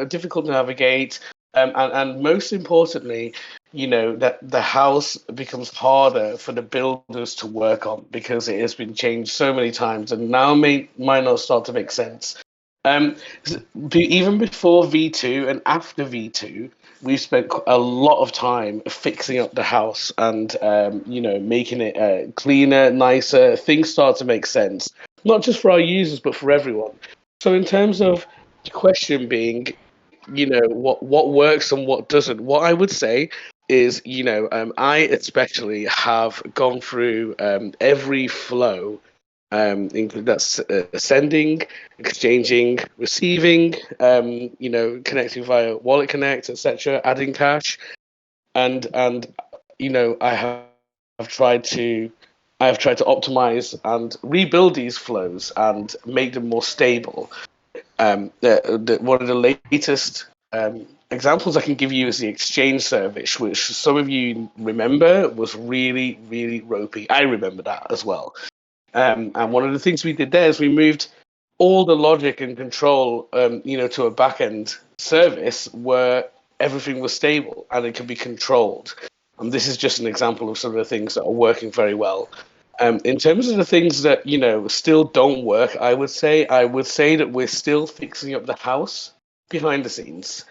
difficult to navigate. And most importantly, that the house becomes harder for the builders to work on because it has been changed so many times and now might not start to make sense. Even before V2 and after V2, we've spent a lot of time fixing up the house and making it cleaner, nicer. Things start to make sense, not just for our users but for everyone. So in terms of the question being, what works and what doesn't, what I would say is, I especially have gone through every flow, including that's sending, exchanging, receiving, connecting via Wallet Connect, etc., adding cash, and I have tried to optimize and rebuild these flows and make them more stable. One of the latest examples I can give you is the exchange service, which some of you remember was really, really ropey. I remember that as well. And one of the things we did there is we moved all the logic and control, to a back-end service where everything was stable and it could be controlled. And this is just an example of some of the things that are working very well. In terms of the things that still don't work, I would say that we're still fixing up the house behind the scenes.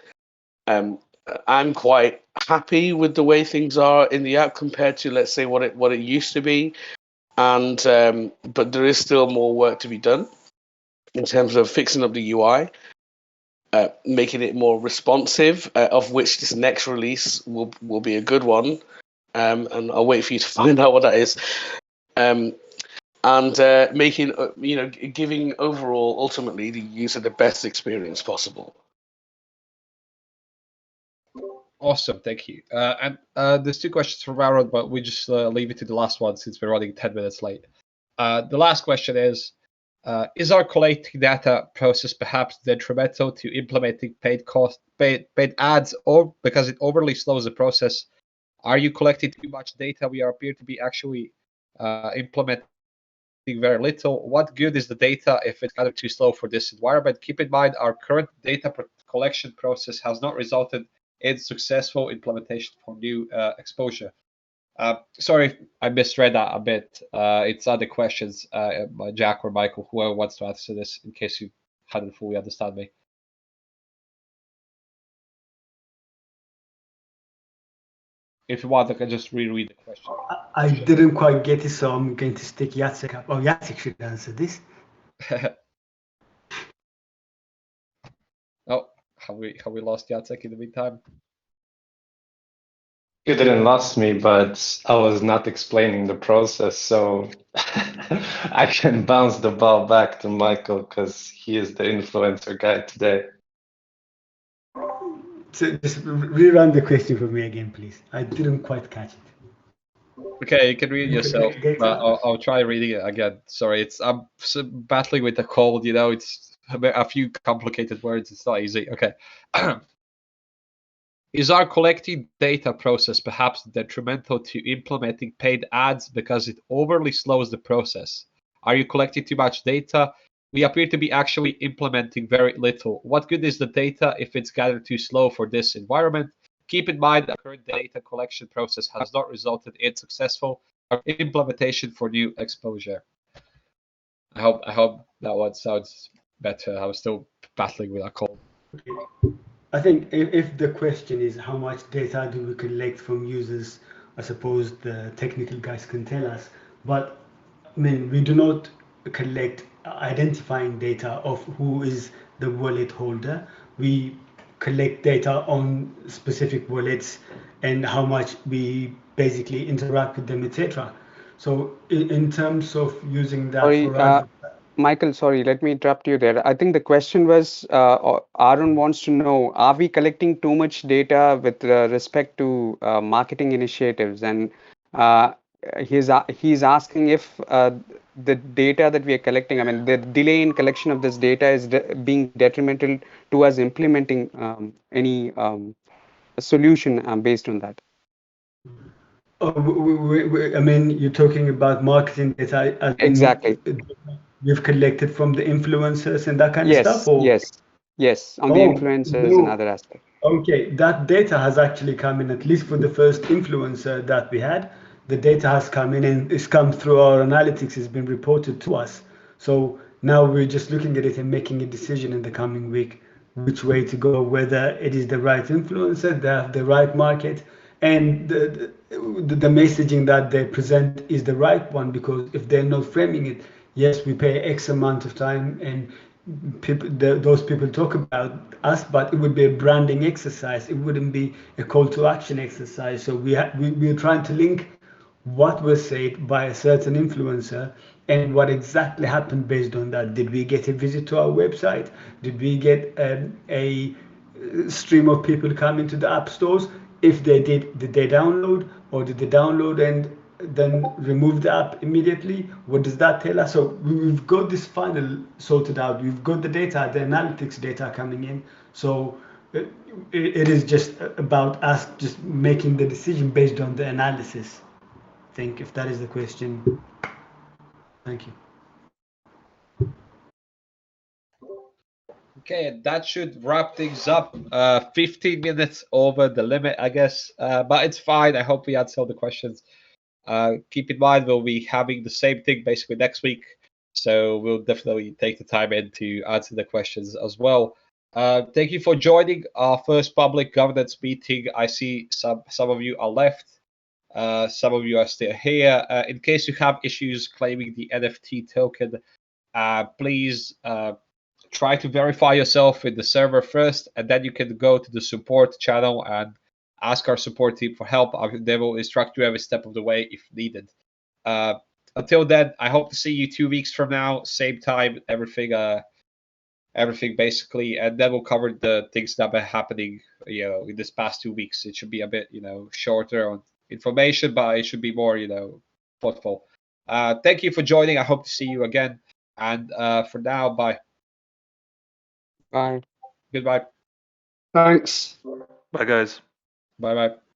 I'm quite happy with the way things are in the app compared to, let's say, what it used to be. And but there is still more work to be done in terms of fixing up the UI, making it more responsive, of which this next release will be a good one. And I'll wait for you to find out what that is. And making giving overall ultimately the user the best experience possible. Awesome, thank you. And there's two questions from Aaron, but we just leave it to the last one since we're running 10 minutes late. The last question is our collecting data process perhaps detrimental to implementing paid ads, or because it overly slows the process? Are you collecting too much data? We appear to be actually implementing very little. What good is the data if it's kind of too slow for this environment? Keep in mind, our current data collection process has not resulted in successful implementation for new exposure. Sorry if I misread that a bit. It's other questions, by Jack or Michael, whoever wants to answer this, in case you hadn't fully understand me. If you want, I can just reread the question. I didn't quite get it, so I'm going to stick Jacek up. Oh, Jacek should answer this. have we lost Jacek in the meantime? You didn't lose me, but I was not explaining the process, so I can bounce the ball back to Michael because he is the influencer guy today. So just rerun the question for me again, please. I didn't quite catch it. Okay, you can read yourself. I'll try reading it again. Sorry, I'm battling with the cold. You know, it's a few complicated words. It's not easy. Okay. Is our collecting data process perhaps detrimental to implementing paid ads because it overly slows the process? Are you collecting too much data? We appear to be actually implementing very little. What good is the data if it's gathered too slow for this environment? Keep in mind that the current data collection process has not resulted in successful implementation for new exposure. I hope that one sounds better. I was still battling with a cold. Okay. I think if the question is how much data do we collect from users, I suppose the technical guys can tell us. But I mean, we do not collect identifying data of who is the wallet holder. We collect data on specific wallets and how much we basically interact with them, etc. So in terms of using that Sorry, for Michael, sorry, let me interrupt you there. I think the question was, Aaron wants to know, are we collecting too much data with respect to marketing initiatives? And he's asking if the data that we are collecting, I mean, the delay in collection of this data is being detrimental to us implementing any solution based on that. Oh, I mean, you're talking about marketing data as Exactly. we've collected from the influencers and that kind of stuff, Yes, or yes, on the oh influencers and no. other aspects. Okay, that data has actually come in, at least for the first influencer that we had. The data has come in and it's come through our analytics, it's been reported to us. So now we're just looking at it and making a decision in the coming week which way to go, whether it is the right influencer, they have the right market, and the messaging that they present is the right one, because if they're not framing it, yes, we pay X amount of time and those people talk about us, but it would be a branding exercise. It wouldn't be a call to action exercise. So we're trying to link what was said by a certain influencer and what exactly happened based on that. Did we get a visit to our website? Did we get a stream of people coming to the app stores? If they did they download, or did they download and then remove the app immediately? What does that tell us? So we've got this funnel sorted out. We've got the data, the analytics data coming in. So it is just about us just making the decision based on the analysis. I think if that is the question. Thank you. Okay, that should wrap things up. 15 minutes over the limit, I guess, but it's fine. I hope we answered all the questions. Keep in mind, we'll be having the same thing basically next week, so we'll definitely take the time in to answer the questions as well. Thank you for joining our first public governance meeting. I see some of you are left. Some of you are still here. In case you have issues claiming the NFT token, please try to verify yourself in the server first, and then you can go to the support channel and ask our support team for help. They will instruct you every step of the way if needed. Until then, I hope to see you 2 weeks from now, same time, everything basically, and then we'll cover the things that have been happening, in this past 2 weeks. It should be a bit, shorter on information, but it should be more, thoughtful. Thank you for joining. I hope to see you again. And for now, bye. Bye. Goodbye. Thanks. Bye, guys. Bye bye.